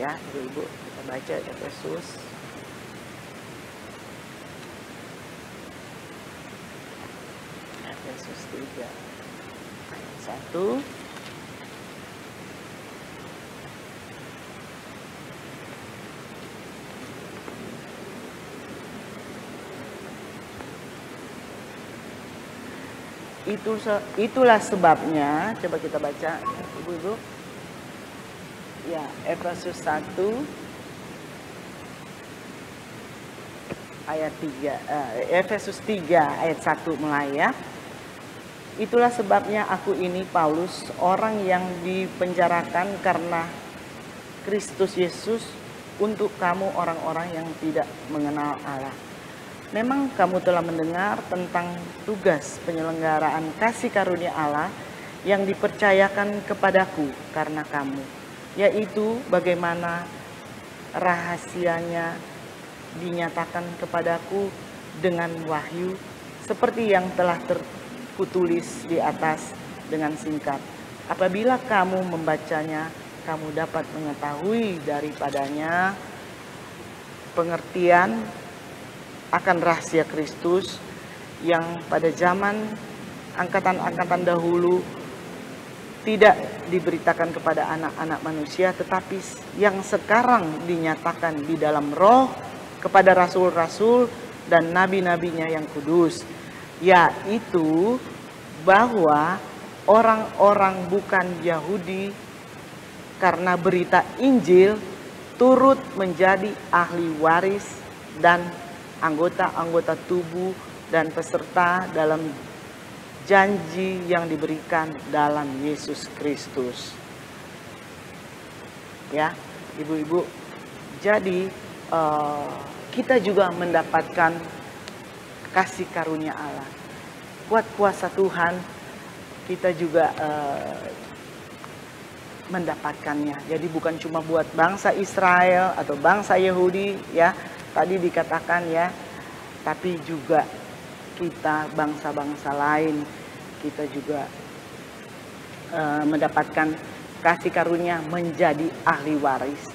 ya ibu-ibu, kita baca Efesus 3 ayat 1. Itulah sebabnya, coba kita baca ibu-ibu, ya, Efesus 1 ayat 3, Efesus 3 ayat 1 mulai, ya. Itulah sebabnya aku ini Paulus, orang yang dipenjarakan karena Kristus Yesus, untuk kamu orang-orang yang tidak mengenal Allah. Memang kamu telah mendengar tentang tugas penyelenggaraan kasih karunia Allah yang dipercayakan kepadaku karena kamu, yaitu bagaimana rahasianya dinyatakan kepadaku dengan wahyu, seperti yang telah tertulis di atas dengan singkat. Apabila kamu membacanya, kamu dapat mengetahui daripadanya pengertian akan rahasia Kristus yang pada zaman angkatan-angkatan dahulu tidak diberitakan kepada anak-anak manusia, tetapi yang sekarang dinyatakan di dalam roh kepada rasul-rasul dan nabi-nabinya yang kudus, yaitu bahwa orang-orang bukan Yahudi karena berita Injil turut menjadi ahli waris dan anggota-anggota tubuh dan peserta dalam janji yang diberikan dalam Yesus Kristus. Ya, ibu-ibu, jadi kita juga mendapatkan kasih karunia Allah. Kuat kuasa Tuhan, kita juga mendapatkannya. Jadi bukan cuma buat bangsa Israel atau bangsa Yahudi, ya, tadi dikatakan ya, tapi juga kita bangsa-bangsa lain, kita juga mendapatkan kasih karunia menjadi ahli waris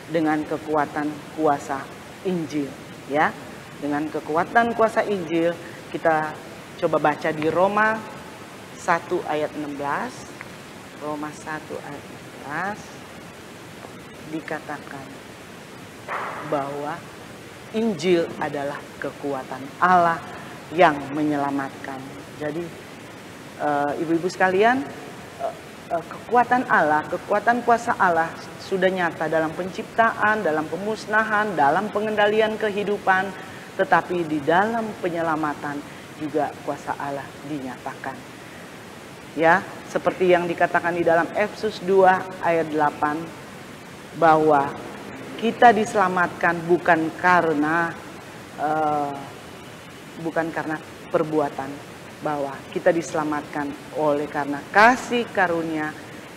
dengan kekuatan kuasa Injil, ya. Dengan kekuatan kuasa Injil, kita coba baca di Roma 1 ayat 16. Roma 1 ayat 16 dikatakan bahwa Injil adalah kekuatan Allah yang menyelamatkan. Jadi ibu-ibu sekalian, kekuatan Allah, kekuatan kuasa Allah sudah nyata dalam penciptaan, dalam pemusnahan, dalam pengendalian kehidupan, tetapi di dalam penyelamatan juga kuasa Allah dinyatakan. Ya, seperti yang dikatakan di dalam Efesus 2 ayat 8 bahwa kita diselamatkan bukan karena perbuatan, bahwa kita diselamatkan oleh karena kasih karunia,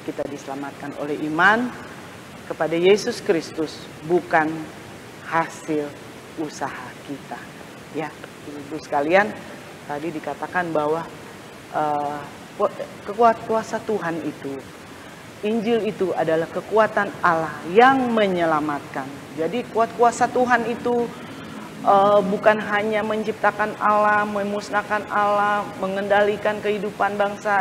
kita diselamatkan oleh iman kepada Yesus Kristus, bukan hasil usaha kita. Ya, ibu sekalian, tadi dikatakan bahwa kekuatan kuasa Tuhan itu, Injil itu adalah kekuatan Allah yang menyelamatkan. Jadi kuat kuasa Tuhan itu bukan hanya menciptakan Allah, memusnahkan Allah, mengendalikan kehidupan bangsa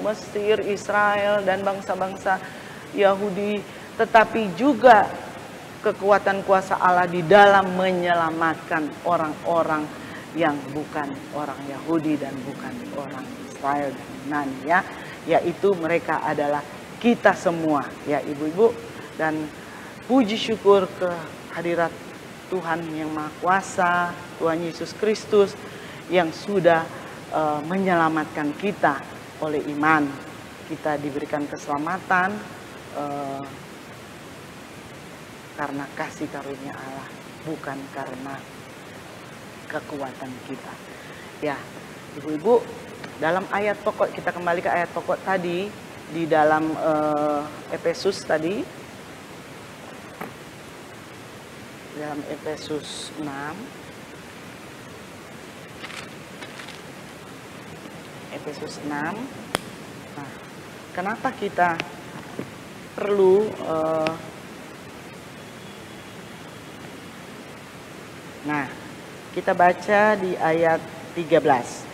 Mesir, Israel, dan bangsa-bangsa Yahudi, tetapi juga kekuatan kuasa Allah di dalam menyelamatkan orang-orang yang bukan orang Yahudi dan bukan orang Israel dan Yunani, ya, yaitu mereka adalah kita semua, ya ibu-ibu. Dan puji syukur kehadirat Tuhan yang Maha Kuasa, Tuhan Yesus Kristus yang sudah menyelamatkan kita oleh iman. Kita diberikan keselamatan karena kasih karunia Allah, bukan karena kekuatan kita. Ya, ibu-ibu, dalam ayat pokok, kita kembali ke ayat pokok tadi di dalam Efesus tadi, dalam Efesus 6. Efesus 6. Nah, kenapa kita perlu nah, kita baca di ayat 13.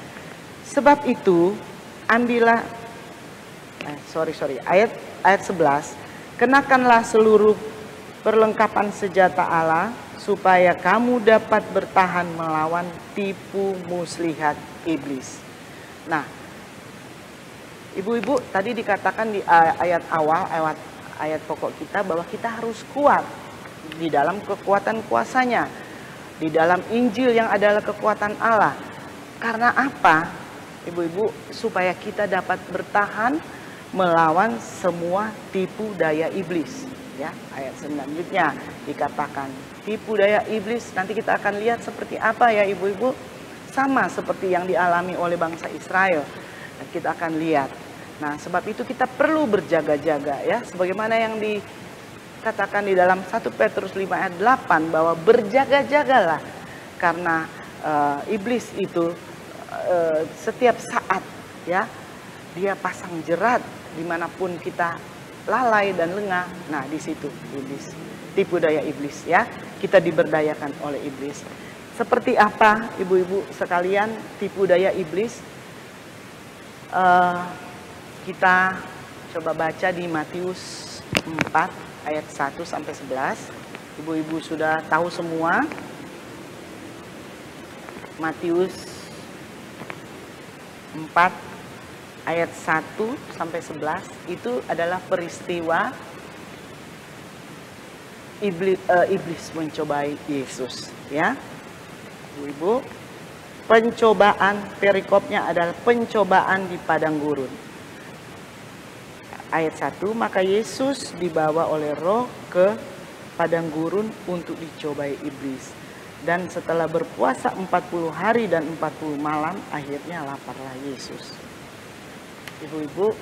Sebab itu, ambillah ayat 11. Kenakanlah seluruh perlengkapan senjata Allah supaya kamu dapat bertahan melawan tipu muslihat iblis. Nah, ibu-ibu, tadi dikatakan di ayat awal, ayat pokok kita, bahwa kita harus kuat di dalam kekuatan kuasanya, di dalam Injil yang adalah kekuatan Allah. Karena apa, ibu-ibu? Supaya kita dapat bertahan melawan semua tipu daya iblis. Ya, ayat selanjutnya dikatakan tipu daya iblis. Nanti kita akan lihat seperti apa, ya ibu-ibu. Sama seperti yang dialami oleh bangsa Israel. Dan kita akan lihat. Nah, sebab itu kita perlu berjaga-jaga, ya. Sebagaimana yang dikatakan di dalam 1 Petrus 5 ayat 8 bahwa berjaga-jagalah. Karena iblis itu setiap saat, ya, dia pasang jerat dimanapun kita lalai dan lengah. Nah, di situ iblis, tipu daya iblis, ya. Kita diberdayakan oleh iblis. Seperti apa ibu-ibu sekalian tipu daya iblis? Kita coba baca di Matius 4 ayat 1 sampai 11. Ibu-ibu sudah tahu semua. Matius 4 ayat 1 sampai 11 itu adalah peristiwa iblis mencobai Yesus, ya. Ibu-ibu, pencobaan, perikopnya adalah pencobaan di padang gurun. Ayat 1, maka Yesus dibawa oleh Roh ke padang gurun untuk dicobai iblis. Dan setelah berpuasa 40 hari dan 40 malam, akhirnya laparlah Yesus. Ibu-ibu,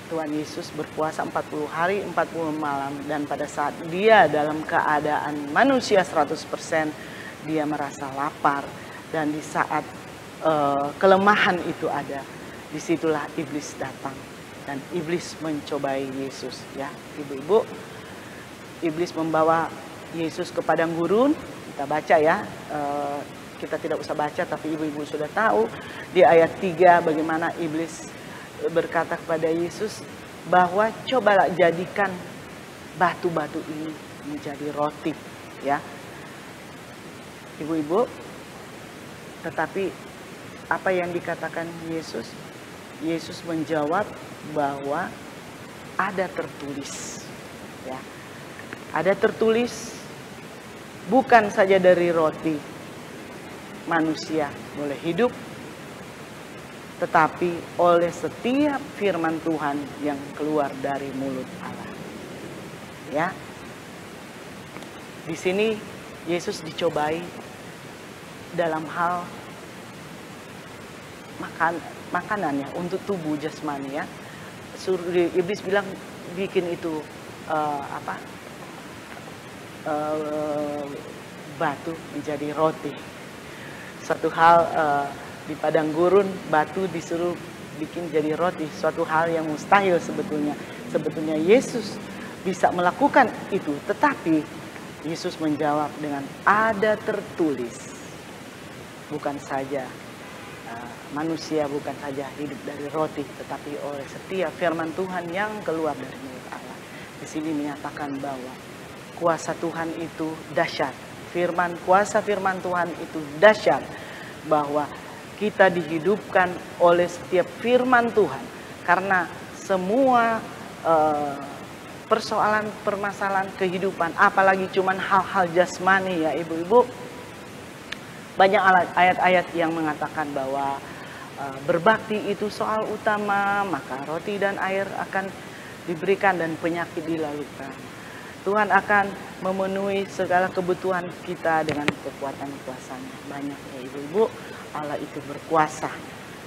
Tuhan Yesus berpuasa 40 hari 40 malam, dan pada saat dia dalam keadaan manusia 100%, dia merasa lapar. Dan di saat kelemahan itu ada, disitulah iblis datang dan iblis mencobai Yesus, ya ibu-ibu. Iblis membawa Yesus ke padang gurun. Kita baca ya, kita tidak usah baca tapi ibu-ibu sudah tahu di ayat 3 bagaimana iblis berkata kepada Yesus bahwa cobalah jadikan batu-batu ini menjadi roti, ya ibu-ibu. Tetapi apa yang dikatakan Yesus? Yesus menjawab bahwa ada tertulis, ya. Ada tertulis, bukan saja dari roti manusia boleh hidup, tetapi oleh setiap firman Tuhan yang keluar dari mulut Allah. Ya. Di sini Yesus dicobai dalam hal makanannya untuk tubuh jasmani, ya. Iblis bilang bikin itu batu menjadi roti. Satu hal di padang gurun batu disuruh bikin jadi roti, suatu hal yang mustahil sebetulnya. Sebetulnya Yesus bisa melakukan itu, tetapi Yesus menjawab dengan ada tertulis. Bukan saja manusia bukan saja hidup dari roti, tetapi oleh setiap firman Tuhan yang keluar dari mulut Allah. Di sini menyatakan bahwa kuasa Tuhan itu dahsyat. Kuasa firman Tuhan itu dahsyat, bahwa kita dihidupkan oleh setiap firman Tuhan. Karena semua permasalahan kehidupan, apalagi cuman hal-hal jasmani, ya ibu-ibu, banyak ayat-ayat yang mengatakan bahwa berbakti itu soal utama, maka roti dan air akan diberikan dan penyakit dilalukan. Tuhan akan memenuhi segala kebutuhan kita dengan kekuatan kuasanya. Banyak ya ibu-ibu, Allah itu berkuasa,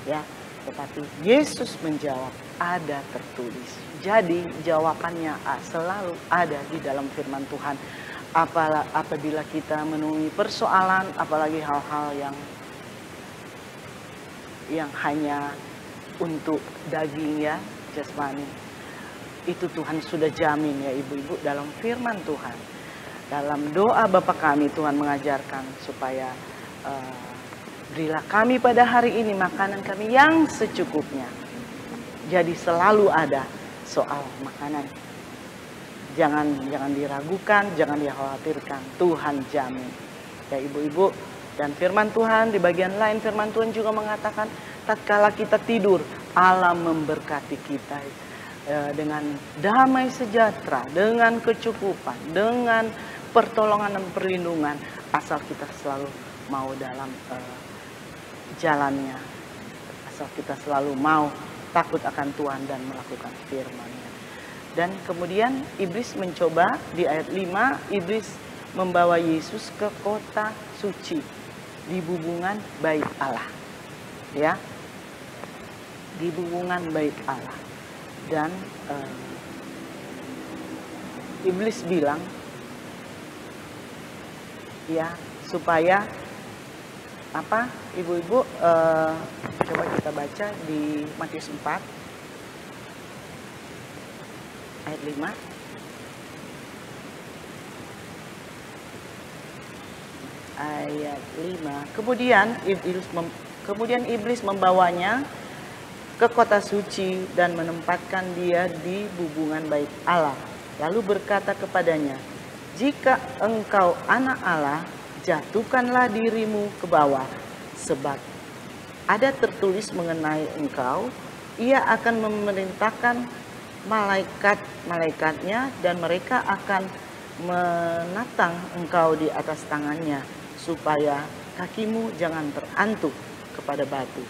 ya. Tetapi Yesus menjawab ada tertulis. Jadi jawabannya selalu ada di dalam firman Tuhan. Apabila kita menemui persoalan, apalagi hal-hal yang hanya untuk daging, ya, jasmani, itu Tuhan sudah jamin, ya ibu-ibu, dalam firman Tuhan. Dalam doa Bapa kami, Tuhan mengajarkan supaya berilah kami pada hari ini makanan kami yang secukupnya. Jadi selalu ada soal makanan. Jangan diragukan, jangan dikhawatirkan. Tuhan jamin. Ya ibu-ibu, dan firman Tuhan di bagian lain firman Tuhan juga mengatakan tatkala kita tidur, Allah memberkati kita dengan damai sejahtera, dengan kecukupan, dengan pertolongan dan perlindungan, asal kita selalu mau dalam jalannya, asal kita selalu mau takut akan Tuhan dan melakukan firman-Nya. Dan kemudian iblis mencoba di ayat 5, iblis membawa Yesus ke kota suci di bubungan bait Allah, ya, di bubungan bait Allah. Dan iblis bilang, ya, supaya apa ibu-ibu, coba kita baca di Matius 4 ayat 5. ayat 5. Kemudian iblis membawanya ke kota suci dan menempatkan dia di bubungan bait Allah. Lalu berkata kepadanya, "Jika engkau anak Allah, jatuhkanlah dirimu ke bawah, sebab ada tertulis mengenai engkau, ia akan memerintahkan malaikat-malaikatnya dan mereka akan menatang engkau di atas tangannya, supaya kakimu jangan terantuk kepada batu."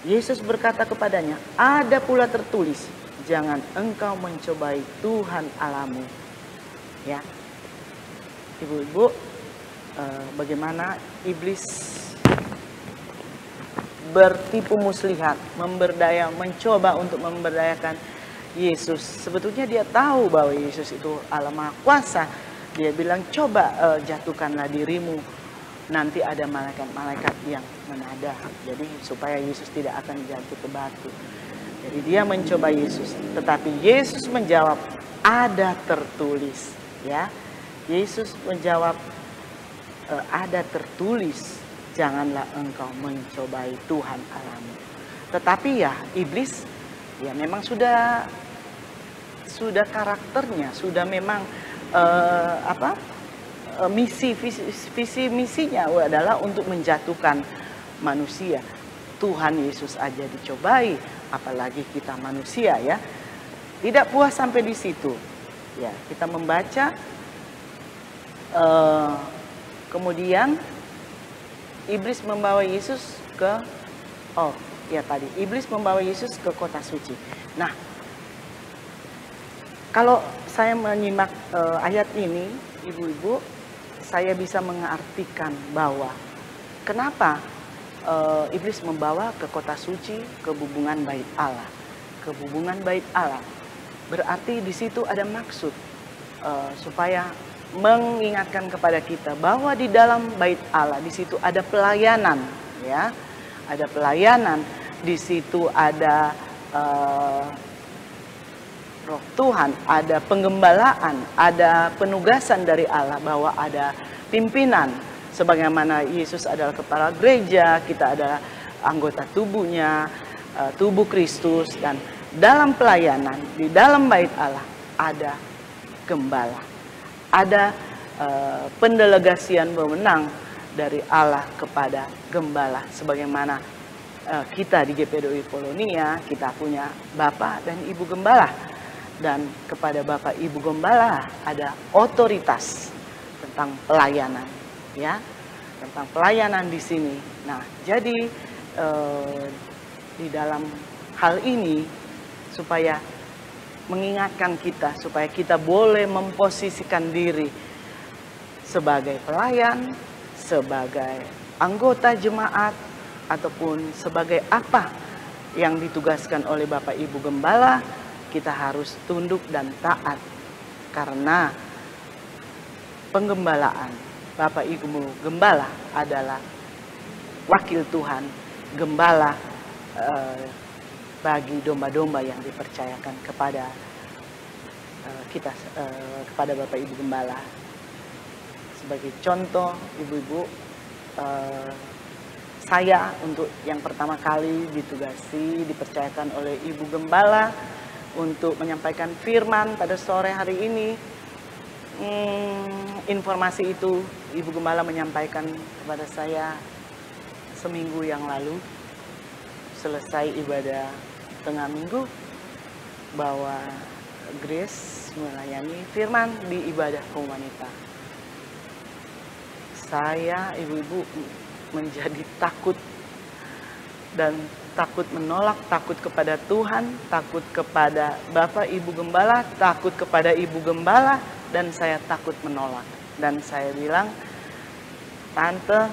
Yesus berkata kepadanya, "Ada pula tertulis, jangan engkau mencobai Tuhan Allahmu." Ya, ibu-ibu, bagaimana iblis bertipu muslihat, mencoba untuk memberdayakan Yesus. Sebetulnya dia tahu bahwa Yesus itu Allah Maha Kuasa. Dia bilang, "Coba jatuhkanlah dirimu, nanti ada malaikat-malaikat yang menada." Jadi supaya Yesus tidak akan jatuh ke batu. Jadi dia mencoba Yesus, tetapi Yesus menjawab, "Ada tertulis." Ya, Yesus menjawab, "Ada tertulis, janganlah engkau mencobai Tuhan Allahmu." Tetapi ya iblis ya memang sudah karakternya, sudah memang visi misinya adalah untuk menjatuhkan manusia. Tuhan Yesus aja dicobai, apalagi kita manusia ya. Tidak puas sampai di situ. Ya, kita membaca kemudian iblis membawa Yesus ke iblis membawa Yesus ke kota suci. Nah, kalau saya menyimak ayat ini, ibu-ibu, saya bisa mengartikan bahwa kenapa iblis membawa ke kota suci, ke bubungan bait Allah. Ke bubungan bait Allah. Berarti di situ ada maksud supaya mengingatkan kepada kita bahwa di dalam bait Allah di situ ada pelayanan, ya, ada pelayanan. Di situ ada Roh Tuhan, ada penggembalaan, ada penugasan dari Allah, bahwa ada pimpinan. Sebagaimana Yesus adalah kepala gereja, kita adalah anggota tubuhnya, tubuh Kristus, dan dalam pelayanan di dalam bait Allah ada gembala, ada pendelegasian wewenang dari Allah kepada gembala. Sebagaimana kita di GPDOI Polonia, kita punya Bapak dan Ibu Gembala, dan kepada Bapak Ibu Gembala ada otoritas tentang pelayanan, ya, tentang pelayanan di sini. Nah, jadi di dalam hal ini supaya mengingatkan kita, supaya kita boleh memposisikan diri sebagai pelayan, sebagai anggota jemaat, ataupun sebagai apa yang ditugaskan oleh Bapak Ibu Gembala, kita harus tunduk dan taat. Karena penggembalaan Bapak Ibu Gembala adalah wakil Tuhan, gembala bagi domba-domba yang dipercayakan kepada kita, kepada Bapak Ibu Gembala. Sebagai contoh, ibu-ibu, saya untuk yang pertama kali dipercayakan oleh Ibu Gembala untuk menyampaikan firman pada sore hari ini. Informasi itu Ibu Gembala menyampaikan kepada saya seminggu yang lalu, selesai ibadah tengah minggu, bahwa Grace melayani firman di ibadah komunitas. Saya, ibu-ibu, menjadi takut dan takut menolak, takut kepada Tuhan, takut kepada Bapak Ibu Gembala, takut kepada Ibu Gembala, dan saya takut menolak. Dan saya bilang, "Tante,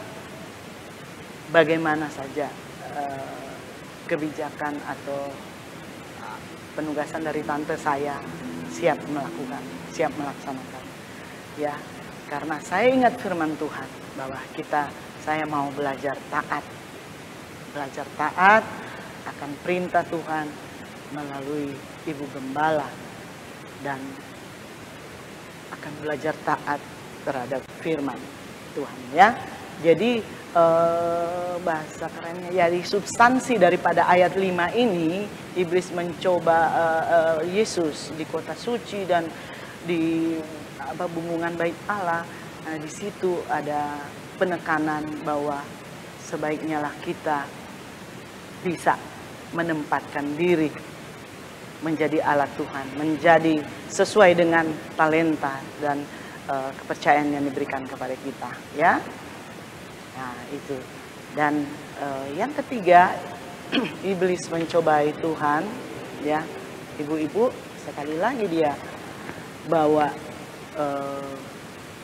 bagaimana saja kebijakan atau penugasan dari tante, saya siap melakukan, siap melaksanakan." Ya, karena saya ingat firman Tuhan bahwa saya mau belajar taat akan perintah Tuhan melalui Ibu Gembala, dan akan belajar taat terhadap firman. Tuhan ya. Jadi bahasa kerennya ya, di substansi daripada ayat 5 ini, iblis mencoba Yesus di kota suci dan di bumbungan bait Allah. Nah, di situ ada penekanan bahwa sebaiknya lah kita bisa menempatkan diri menjadi alat Tuhan, menjadi sesuai dengan talenta dan kepercayaan yang diberikan kepada kita ya. Nah itu. Dan yang ketiga, iblis mencobai Tuhan ya. Ibu-ibu, sekali lagi dia bawa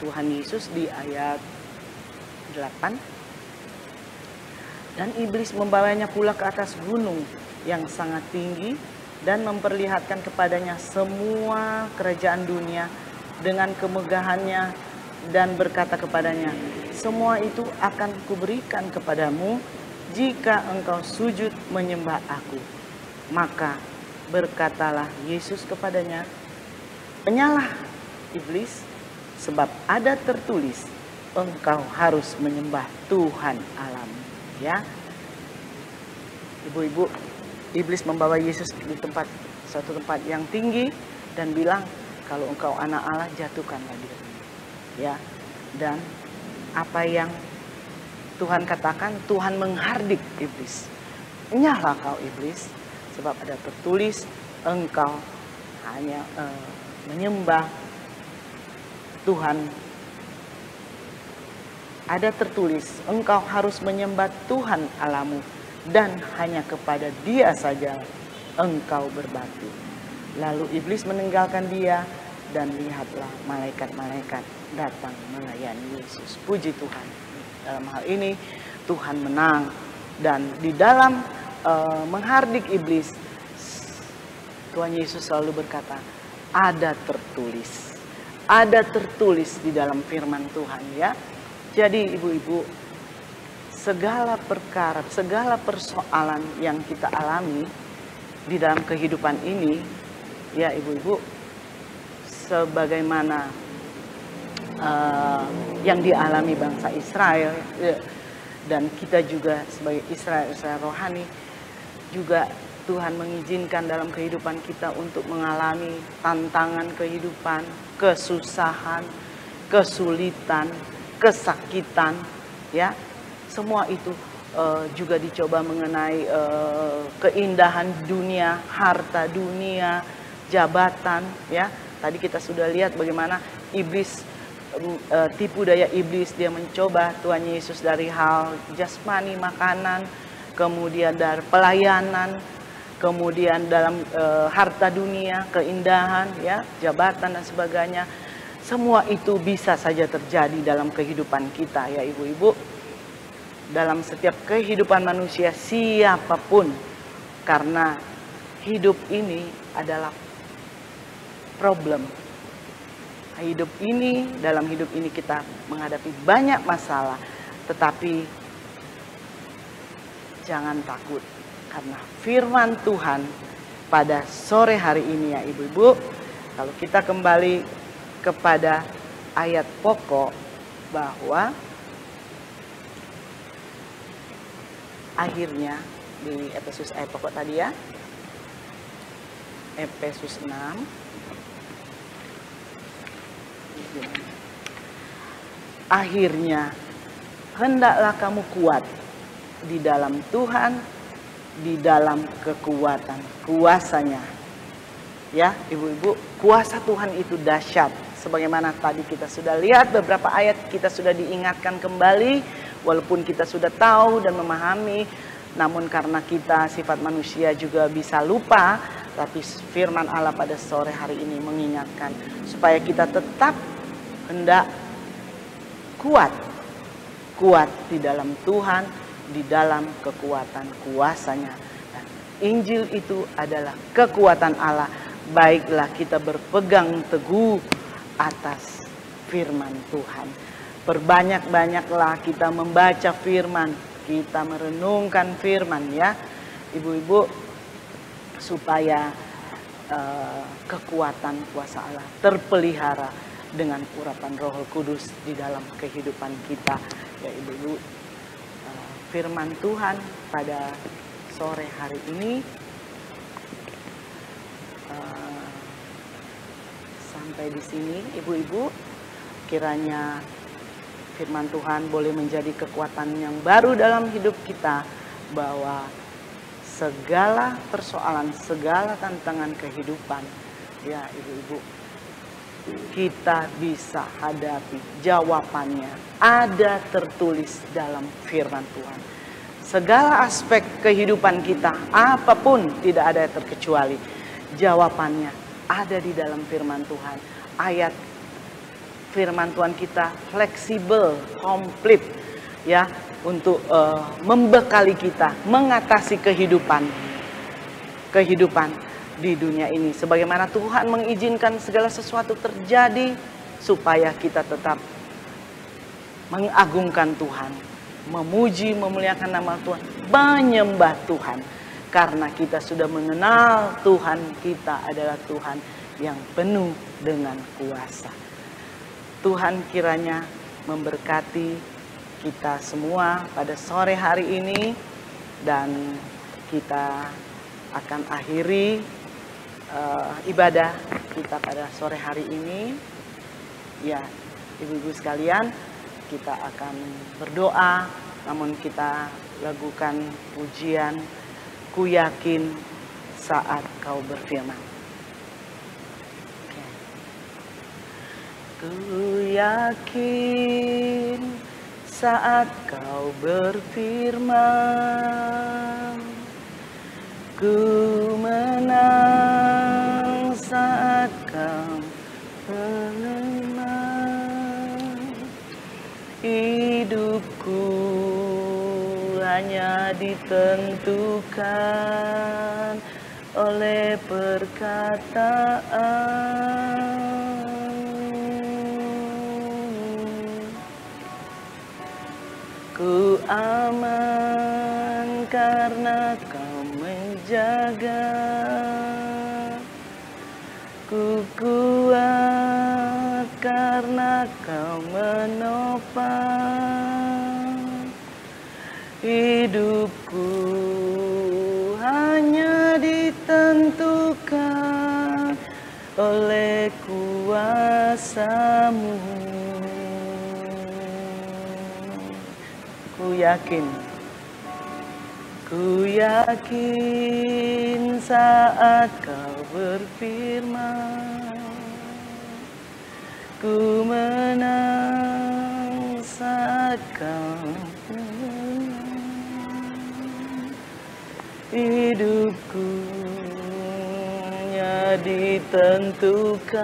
Tuhan Yesus di ayat 8. Dan iblis membawanya pula ke atas gunung yang sangat tinggi dan memperlihatkan kepadanya semua kerajaan dunia dengan kemegahannya dan berkata kepadanya, semua itu akan kuberikan kepadamu jika engkau sujud menyembah aku. Maka berkatalah Yesus kepadanya, menyalah iblis, sebab ada tertulis, engkau harus menyembah Tuhan Allahmu. Ya, ibu-ibu, iblis membawa Yesus di suatu tempat yang tinggi dan bilang, kalau engkau anak Allah, jatuhkanlah diri. Ya, dan apa yang Tuhan katakan, Tuhan menghardik iblis. Nyahlah kau iblis, sebab ada tertulis, engkau hanya menyembah Tuhan. Ada tertulis, engkau harus menyembah Tuhan Allahmu dan hanya kepada Dia saja engkau berbakti. Lalu iblis meninggalkan dia dan lihatlah malaikat-malaikat datang melayani Yesus. Puji Tuhan. Dalam hal ini Tuhan menang, dan di dalam menghardik iblis, Tuhan Yesus selalu berkata, ada tertulis. Ada tertulis di dalam firman Tuhan ya. Jadi ibu-ibu, segala perkara, segala persoalan yang kita alami di dalam kehidupan ini, ya ibu-ibu, sebagaimana yang dialami bangsa Israel, dan kita juga sebagai Israel rohani, juga Tuhan mengizinkan dalam kehidupan kita untuk mengalami tantangan kehidupan, kesusahan, kesulitan, kesakitan, ya, semua itu juga dicoba mengenai keindahan dunia, harta dunia, jabatan, ya. Tadi kita sudah lihat bagaimana iblis, tipu daya iblis, dia mencoba Tuhan Yesus dari hal jasmani, makanan, kemudian dari pelayanan, kemudian dalam harta dunia, keindahan, ya, jabatan dan sebagainya. Semua itu bisa saja terjadi dalam kehidupan kita ya ibu-ibu. Dalam setiap kehidupan manusia siapapun. Karena hidup ini adalah problem. Dalam hidup ini kita menghadapi banyak masalah. Tetapi jangan takut. Karena firman Tuhan pada sore hari ini ya ibu-ibu. Kalau kita kembali kepada ayat pokok, bahwa akhirnya di Efesus ayat pokok tadi ya, Efesus 6, akhirnya hendaklah kamu kuat di dalam Tuhan, di dalam kekuatan kuasanya. Ya ibu-ibu, kuasa Tuhan itu dahsyat. Sebagaimana tadi kita sudah lihat beberapa ayat, kita sudah diingatkan kembali, walaupun kita sudah tahu dan memahami, namun karena kita sifat manusia juga bisa lupa, tapi firman Allah pada sore hari ini mengingatkan supaya kita tetap hendak kuat di dalam Tuhan, di dalam kekuatan kuasanya. Dan Injil itu adalah kekuatan Allah. Baiklah kita berpegang teguh atas firman Tuhan. Perbanyak-banyaklah kita membaca firman, kita merenungkan firman ya ibu-ibu, supaya kekuatan kuasa Allah terpelihara dengan urapan Roh Kudus di dalam kehidupan kita. Ya Ibu-ibu, firman Tuhan pada sore hari ini sampai di sini. Ibu-ibu, kiranya firman Tuhan boleh menjadi kekuatan yang baru dalam hidup kita, bahwa segala persoalan, segala tantangan kehidupan, ya Ibu-ibu, kita bisa hadapi. Jawabannya ada tertulis dalam firman Tuhan. Segala aspek kehidupan kita, apapun, tidak ada yang terkecuali. Jawabannya ada di dalam firman Tuhan. Ayat firman Tuhan kita fleksibel, komplit, ya, untuk membekali kita mengatasi kehidupan di dunia ini. Sebagaimana Tuhan mengizinkan segala sesuatu terjadi supaya kita tetap mengagungkan Tuhan, memuji, memuliakan nama Tuhan, menyembah Tuhan. Karena kita sudah mengenal Tuhan kita adalah Tuhan yang penuh dengan kuasa. Tuhan kiranya memberkati kita semua pada sore hari ini, dan kita akan akhiri ibadah kita pada sore hari ini. Ya, ibu-ibu sekalian, kita akan berdoa, namun kita lakukan pujian, ku yakin saat kau berfirman. Ku yakin saat kau berfirman, ku menang saat kau menang. Hidupku hanya ditentukan oleh perkataan. Ku aman karena kau menjaga. Ku kuat karena kau menopang. Hidupku hanya ditentukan oleh kuasa-Mu. Ku yakin saat kau berfirman, ku menang saat kau menang. Hidupku hanya ditentukan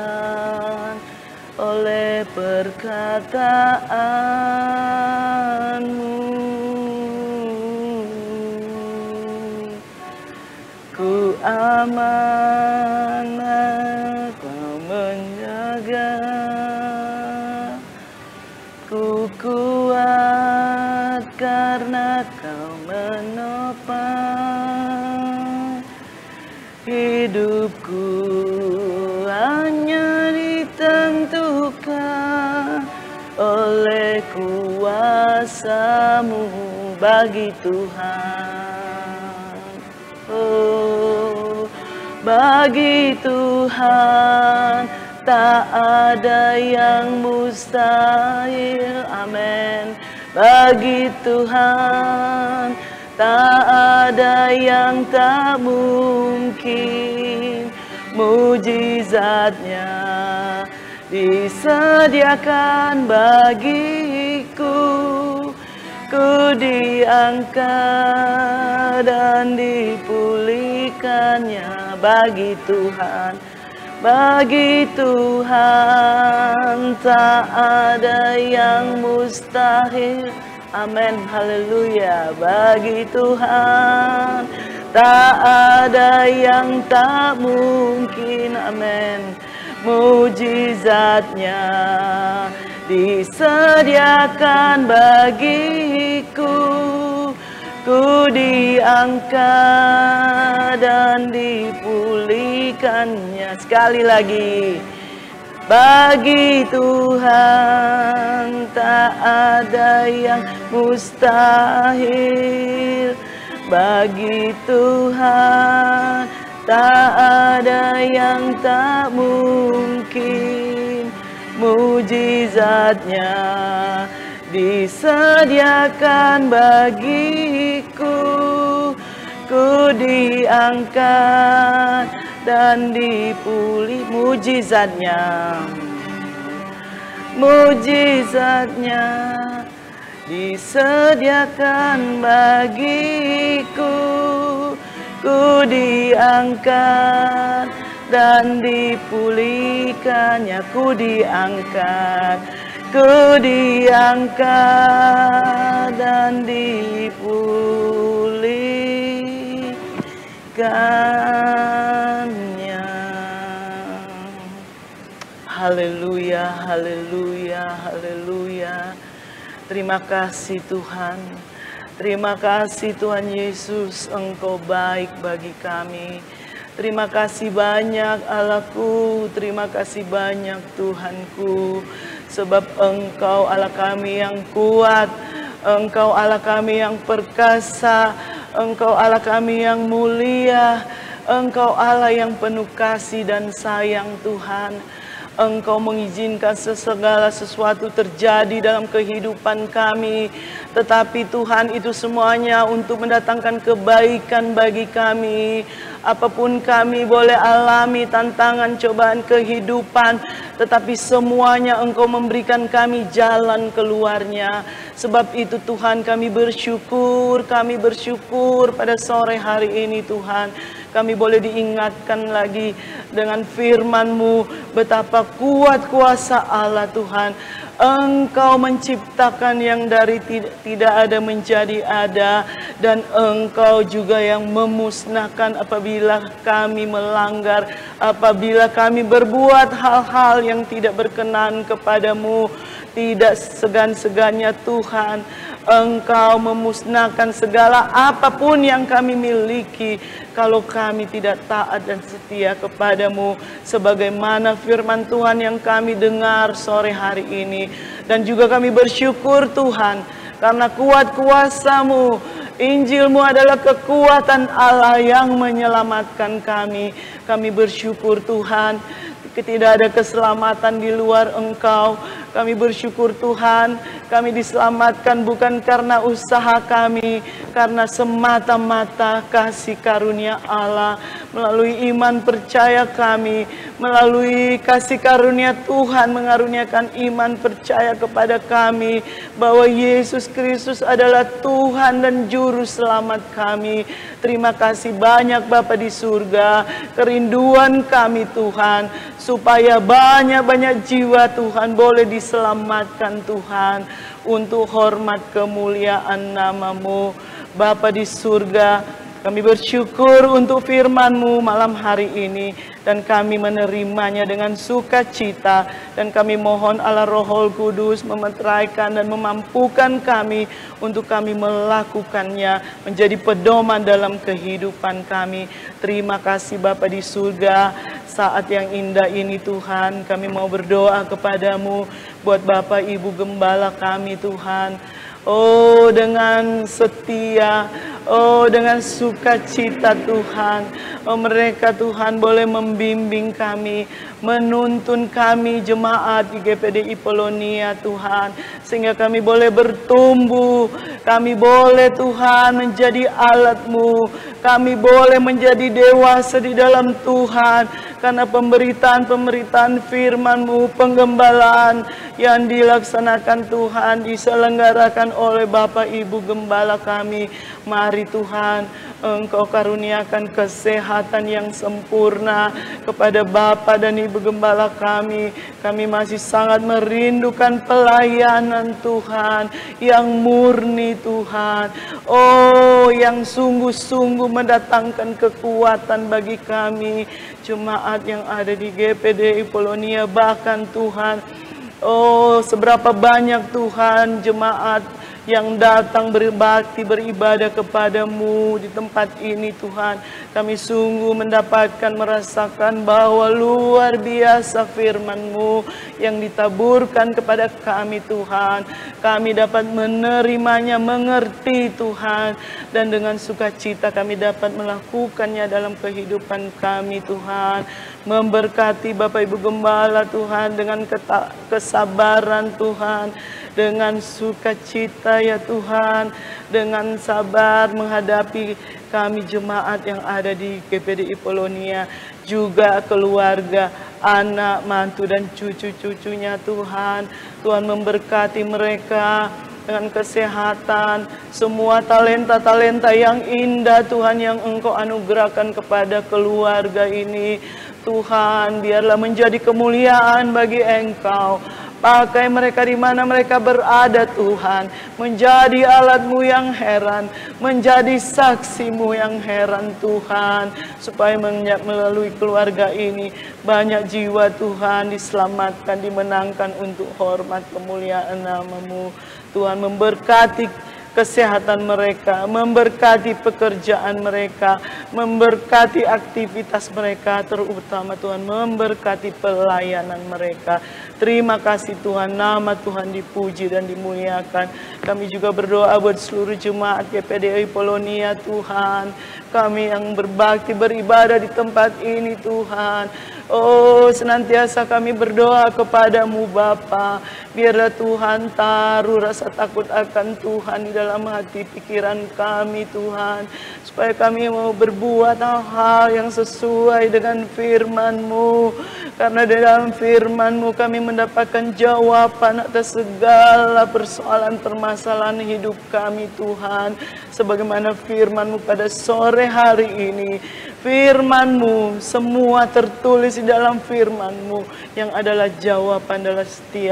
oleh perkataan-Mu. Ku aman, kau menjaga. Ku kuat karena kau menopang. Hidupku hanya ditentukan oleh kuasa-Mu. Bagi Tuhan, oh, bagi Tuhan tak ada yang mustahil. Amin. Bagi Tuhan tak ada yang tak mungkin. Mujizatnya disediakan bagiku. Ku diangkat dan dipulihkannya. Bagi Tuhan, bagi Tuhan tak ada yang mustahil. Amin, haleluya. Bagi Tuhan tak ada yang tak mungkin. Amin. Mujizatnya disediakan bagiku. Ku diangkat dan dipulihkannya. Sekali lagi, Bagi Tuhan tak ada yang mustahil. Bagi Tuhan tak ada yang tak mungkin. Mujizatnya disediakan bagiku. Ku diangkat dan dipulih. Mujizatnya disediakan bagiku. Ku diangkat dan dipulihkannya. Ku diangkat dan dipulihkannya. Haleluya, haleluya, haleluya. Terima kasih Tuhan. Terima kasih Tuhan Yesus, Engkau baik bagi kami. Terima kasih banyak Allahku, terima kasih banyak Tuhanku. Sebab Engkau Allah kami yang kuat, Engkau Allah kami yang perkasa, Engkau Allah kami yang mulia, Engkau Allah yang penuh kasih dan sayang Tuhan. Engkau mengizinkan segala sesuatu terjadi dalam kehidupan kami. Tetapi Tuhan, itu semuanya untuk mendatangkan kebaikan bagi kami. Apapun kami boleh alami tantangan cobaan kehidupan, tetapi semuanya Engkau memberikan kami jalan keluarnya. Sebab itu Tuhan, kami bersyukur pada sore hari ini Tuhan. Kami boleh diingatkan lagi dengan firman-Mu betapa kuat kuasa Allah Tuhan. Engkau menciptakan yang dari tidak ada menjadi ada, dan Engkau juga yang memusnahkan apabila kami melanggar, apabila kami berbuat hal-hal yang tidak berkenan kepadamu. Tidak segan-segannya Tuhan, Engkau memusnahkan segala apapun yang kami miliki kalau kami tidak taat dan setia kepadamu, sebagaimana firman Tuhan yang kami dengar sore hari ini. Dan juga kami bersyukur Tuhan, karena kuat kuasa-Mu, Injil-Mu adalah kekuatan Allah yang menyelamatkan kami. Kami bersyukur Tuhan, tidak ada keselamatan di luar Engkau. Kami bersyukur Tuhan, kami diselamatkan bukan karena usaha kami, karena semata-mata kasih karunia Allah. Melalui iman percaya kami, melalui kasih karunia Tuhan mengaruniakan iman percaya kepada kami, bahwa Yesus Kristus adalah Tuhan dan Juru Selamat kami. Terima kasih banyak Bapa di surga. Kerinduan kami Tuhan, supaya banyak-banyak jiwa Tuhan boleh diselamatkan Tuhan, untuk hormat kemuliaan nama-Mu. Bapa di surga, kami bersyukur untuk firman-Mu malam hari ini, dan kami menerimanya dengan sukacita. Dan kami mohon Allah Roh Kudus memeteraikan dan memampukan kami untuk kami melakukannya menjadi pedoman dalam kehidupan kami. Terima kasih Bapa di surga. Saat yang indah ini Tuhan, kami mau berdoa kepadamu buat Bapak Ibu Gembala kami Tuhan. Oh, dengan setia, oh dengan sukacita Tuhan, oh mereka Tuhan boleh membimbing kami, menuntun kami jemaat di GPDI Polonia Tuhan, sehingga kami boleh bertumbuh, kami boleh Tuhan menjadi alat-Mu, kami boleh menjadi dewasa di dalam Tuhan, karena pemberitaan firman-Mu, penggembalaan yang dilaksanakan Tuhan, diselenggarakan oleh Bapak Ibu Gembala kami. Mari Tuhan, Engkau karuniakan kesehatan yang sempurna kepada Bapak dan Ibu Gembala kami. Kami masih sangat merindukan pelayanan Tuhan yang murni Tuhan. Oh, yang sungguh-sungguh mendatangkan kekuatan bagi kami, jemaat yang ada di GPDI Polonia. Bahkan Tuhan, oh seberapa banyak Tuhan jemaat yang datang berbakti, beribadah kepadamu di tempat ini Tuhan. Kami sungguh mendapatkan, merasakan bahwa luar biasa firman-Mu yang ditaburkan kepada kami Tuhan. Kami dapat menerimanya, mengerti Tuhan, dan dengan sukacita kami dapat melakukannya dalam kehidupan kami Tuhan. Memberkati Bapak Ibu Gembala Tuhan dengan kesabaran Tuhan, dengan sukacita ya Tuhan, dengan sabar menghadapi kami jemaat yang ada di GPDI Polonia, juga keluarga, anak, mantu dan cucu-cucunya Tuhan. Tuhan memberkati mereka dengan kesehatan, semua talenta-talenta yang indah Tuhan yang Engkau anugerahkan kepada keluarga ini. Tuhan, biarlah menjadi kemuliaan bagi Engkau. Pakai mereka di mana mereka berada Tuhan, menjadi alat-Mu yang heran, menjadi saksi-Mu yang heran Tuhan, supaya melalui keluarga ini banyak jiwa Tuhan diselamatkan, dimenangkan untuk hormat kemuliaan nama-Mu. Tuhan memberkati kesehatan mereka, memberkati pekerjaan mereka, memberkati aktivitas mereka, terutama Tuhan memberkati pelayanan mereka. Terima kasih Tuhan, nama Tuhan dipuji dan dimuliakan. Kami juga berdoa buat seluruh jemaat GPDI Polonia Tuhan, kami yang berbakti beribadah di tempat ini Tuhan. Oh, senantiasa kami berdoa kepadamu Bapa, biarlah Tuhan taruh rasa takut akan Tuhan di dalam hati pikiran kami Tuhan, supaya kami mau berbuat hal-hal yang sesuai dengan firman-Mu, karena di dalam firman-Mu kami mendapatkan jawaban atas segala persoalan permasalahan hidup kami Tuhan. Sebagaimana firman-Mu pada sore hari ini, firman-Mu semua tertulis di dalam firman-Mu yang adalah jawaban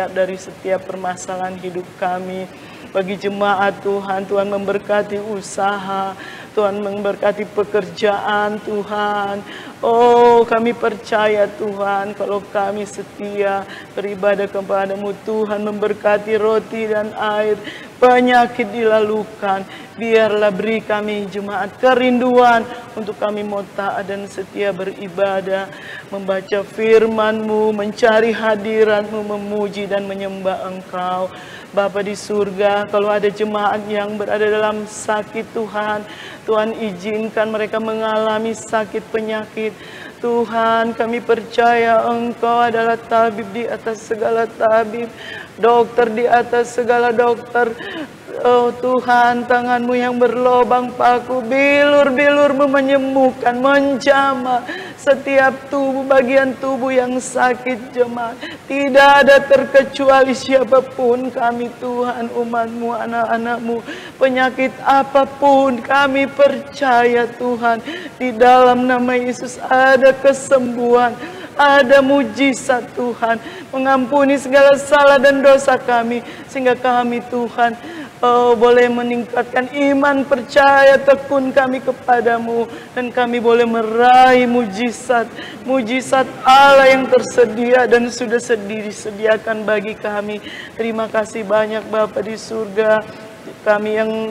dari setiap permasalahan hidup kami. Bagi jemaat Tuhan, Tuhan memberkati usaha, Tuhan memberkati pekerjaan Tuhan. Oh, kami percaya Tuhan, kalau kami setia beribadah kepada-Mu, Tuhan memberkati roti dan air, penyakit dilalukan. Biarlah beri kami jemaat kerinduan untuk kami mau taat dan setia beribadah, membaca firman-Mu, mencari hadirat-Mu, memuji dan menyembah Engkau. Bapa di surga, kalau ada jemaat yang berada dalam sakit Tuhan, Tuhan izinkan mereka mengalami sakit penyakit. Tuhan, kami percaya Engkau adalah tabib di atas segala tabib, dokter di atas segala dokter. Oh Tuhan, tangan-Mu yang berlobang paku, bilur-bilur-Mu menyembuhkan, menjamah setiap bagian tubuh yang sakit jemaat. Tidak ada terkecuali siapapun kami Tuhan, umat-Mu, anak-anak-Mu, penyakit apapun kami percaya Tuhan, di dalam nama Yesus ada kesembuhan, ada mujizat Tuhan, mengampuni segala salah dan dosa kami, sehingga kami Tuhan boleh meningkatkan iman, percaya, tekun kami kepadamu, dan kami boleh meraih mujizat Allah yang tersedia dan sudah disediakan bagi kami. Terima kasih banyak Bapa di surga. Kami yang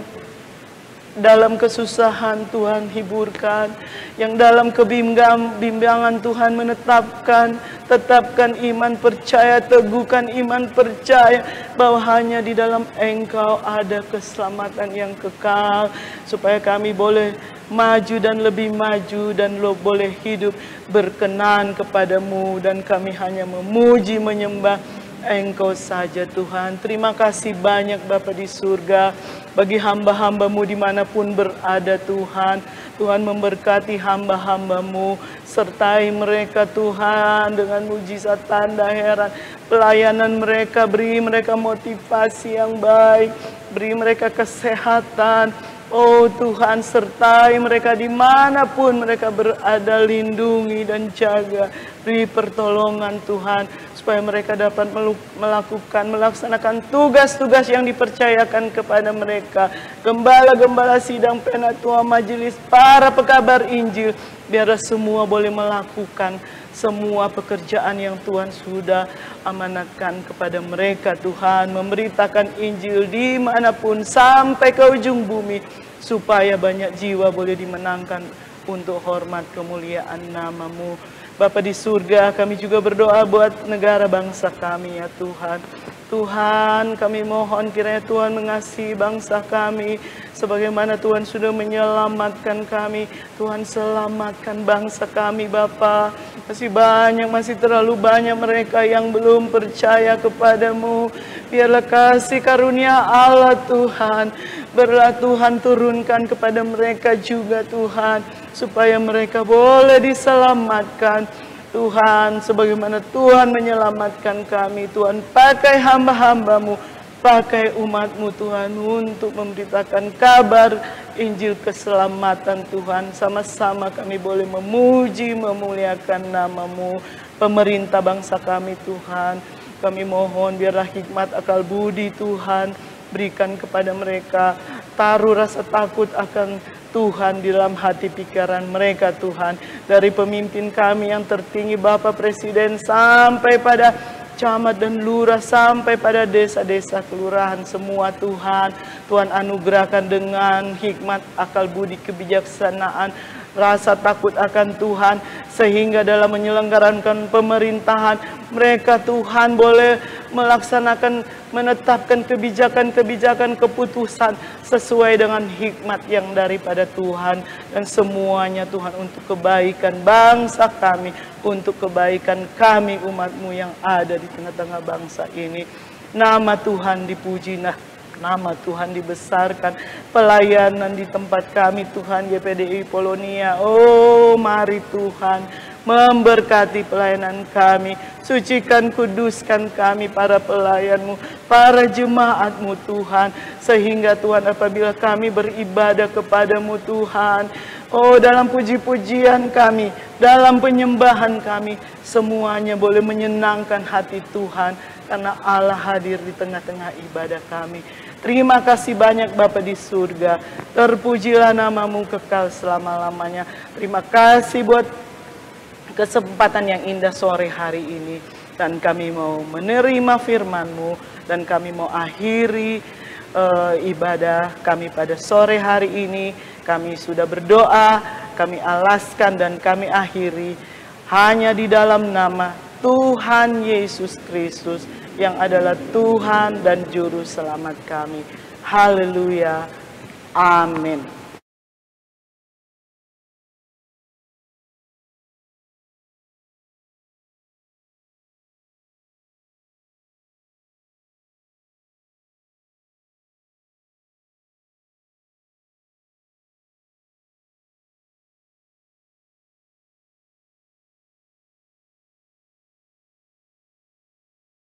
dalam kesusahan Tuhan hiburkan, yang dalam kebimbangan Tuhan tetapkan iman percaya, teguhkan iman percaya bahwa hanya di dalam Engkau ada keselamatan yang kekal, supaya kami boleh maju dan lebih maju dan boleh hidup berkenan kepadamu, dan kami hanya memuji menyembah Engkau saja Tuhan. Terima kasih banyak Bapa di surga, bagi hamba-hamba-Mu dimanapun berada Tuhan. Tuhan memberkati hamba-hamba-Mu, sertai mereka Tuhan dengan mujizat tanda heran pelayanan mereka. Beri mereka motivasi yang baik, beri mereka kesehatan. Oh Tuhan, sertai mereka dimanapun mereka berada, lindungi dan jaga, beri pertolongan Tuhan, supaya mereka dapat melaksanakan tugas-tugas yang dipercayakan kepada mereka. Gembala-gembala sidang penatua majelis, para pekabar Injil, biarlah semua boleh melakukan semua pekerjaan yang Tuhan sudah amanatkan kepada mereka Tuhan, memberitakan Injil dimanapun sampai ke ujung bumi, supaya banyak jiwa boleh dimenangkan untuk hormat kemuliaan nama-Mu. Bapa di surga, kami juga berdoa buat negara bangsa kami ya Tuhan. Tuhan, kami mohon kiranya Tuhan mengasihi bangsa kami, sebagaimana Tuhan sudah menyelamatkan kami. Tuhan selamatkan bangsa kami Bapa. Masih terlalu banyak mereka yang belum percaya kepadamu. Biarlah kasih karunia Allah Tuhan, biarlah Tuhan turunkan kepada mereka juga Tuhan, supaya mereka boleh diselamatkan. Tuhan, sebagaimana Tuhan menyelamatkan kami, Tuhan pakai hamba-hamba-Mu, pakai umat-Mu Tuhan, untuk memberitakan kabar Injil keselamatan Tuhan. Sama-sama kami boleh memuji, memuliakan nama-Mu. Pemerintah bangsa kami Tuhan, kami mohon biarlah hikmat akal budi Tuhan berikan kepada mereka. Taruh rasa takut akan Tuhan di dalam hati pikiran mereka Tuhan. Dari pemimpin kami yang tertinggi Bapak Presiden sampai pada camat dan lurah, sampai pada desa-desa kelurahan semua Tuhan. Tuhan anugerahkan dengan hikmat akal budi kebijaksanaan, rasa takut akan Tuhan, sehingga dalam menyelenggarakan pemerintahan mereka Tuhan boleh melaksanakan, menetapkan kebijakan-kebijakan, keputusan sesuai dengan hikmat yang daripada Tuhan, dan semuanya Tuhan untuk kebaikan bangsa kami, untuk kebaikan kami umat-Mu yang ada di tengah-tengah bangsa ini. Nama Tuhan dipuji, nama Tuhan dibesarkan. Pelayanan di tempat kami Tuhan, GPDI Polonia, oh mari Tuhan memberkati pelayanan kami. Sucikan, kuduskan kami para pelayan-Mu, para jemaat-Mu Tuhan, sehingga Tuhan apabila kami beribadah kepada-Mu Tuhan, oh dalam puji-pujian kami, dalam penyembahan kami, semuanya boleh menyenangkan hati Tuhan, karena Allah hadir di tengah-tengah ibadah kami. Terima kasih banyak Bapa di surga, terpujilah nama-Mu kekal selama-lamanya. Terima kasih buat kesempatan yang indah sore hari ini, dan kami mau menerima firman-Mu, dan kami mau akhiri ibadah kami pada sore hari ini. Kami sudah berdoa, kami alaskan dan kami akhiri hanya di dalam nama Tuhan Yesus Kristus yang adalah Tuhan dan Juru Selamat kami. Haleluya. Amin.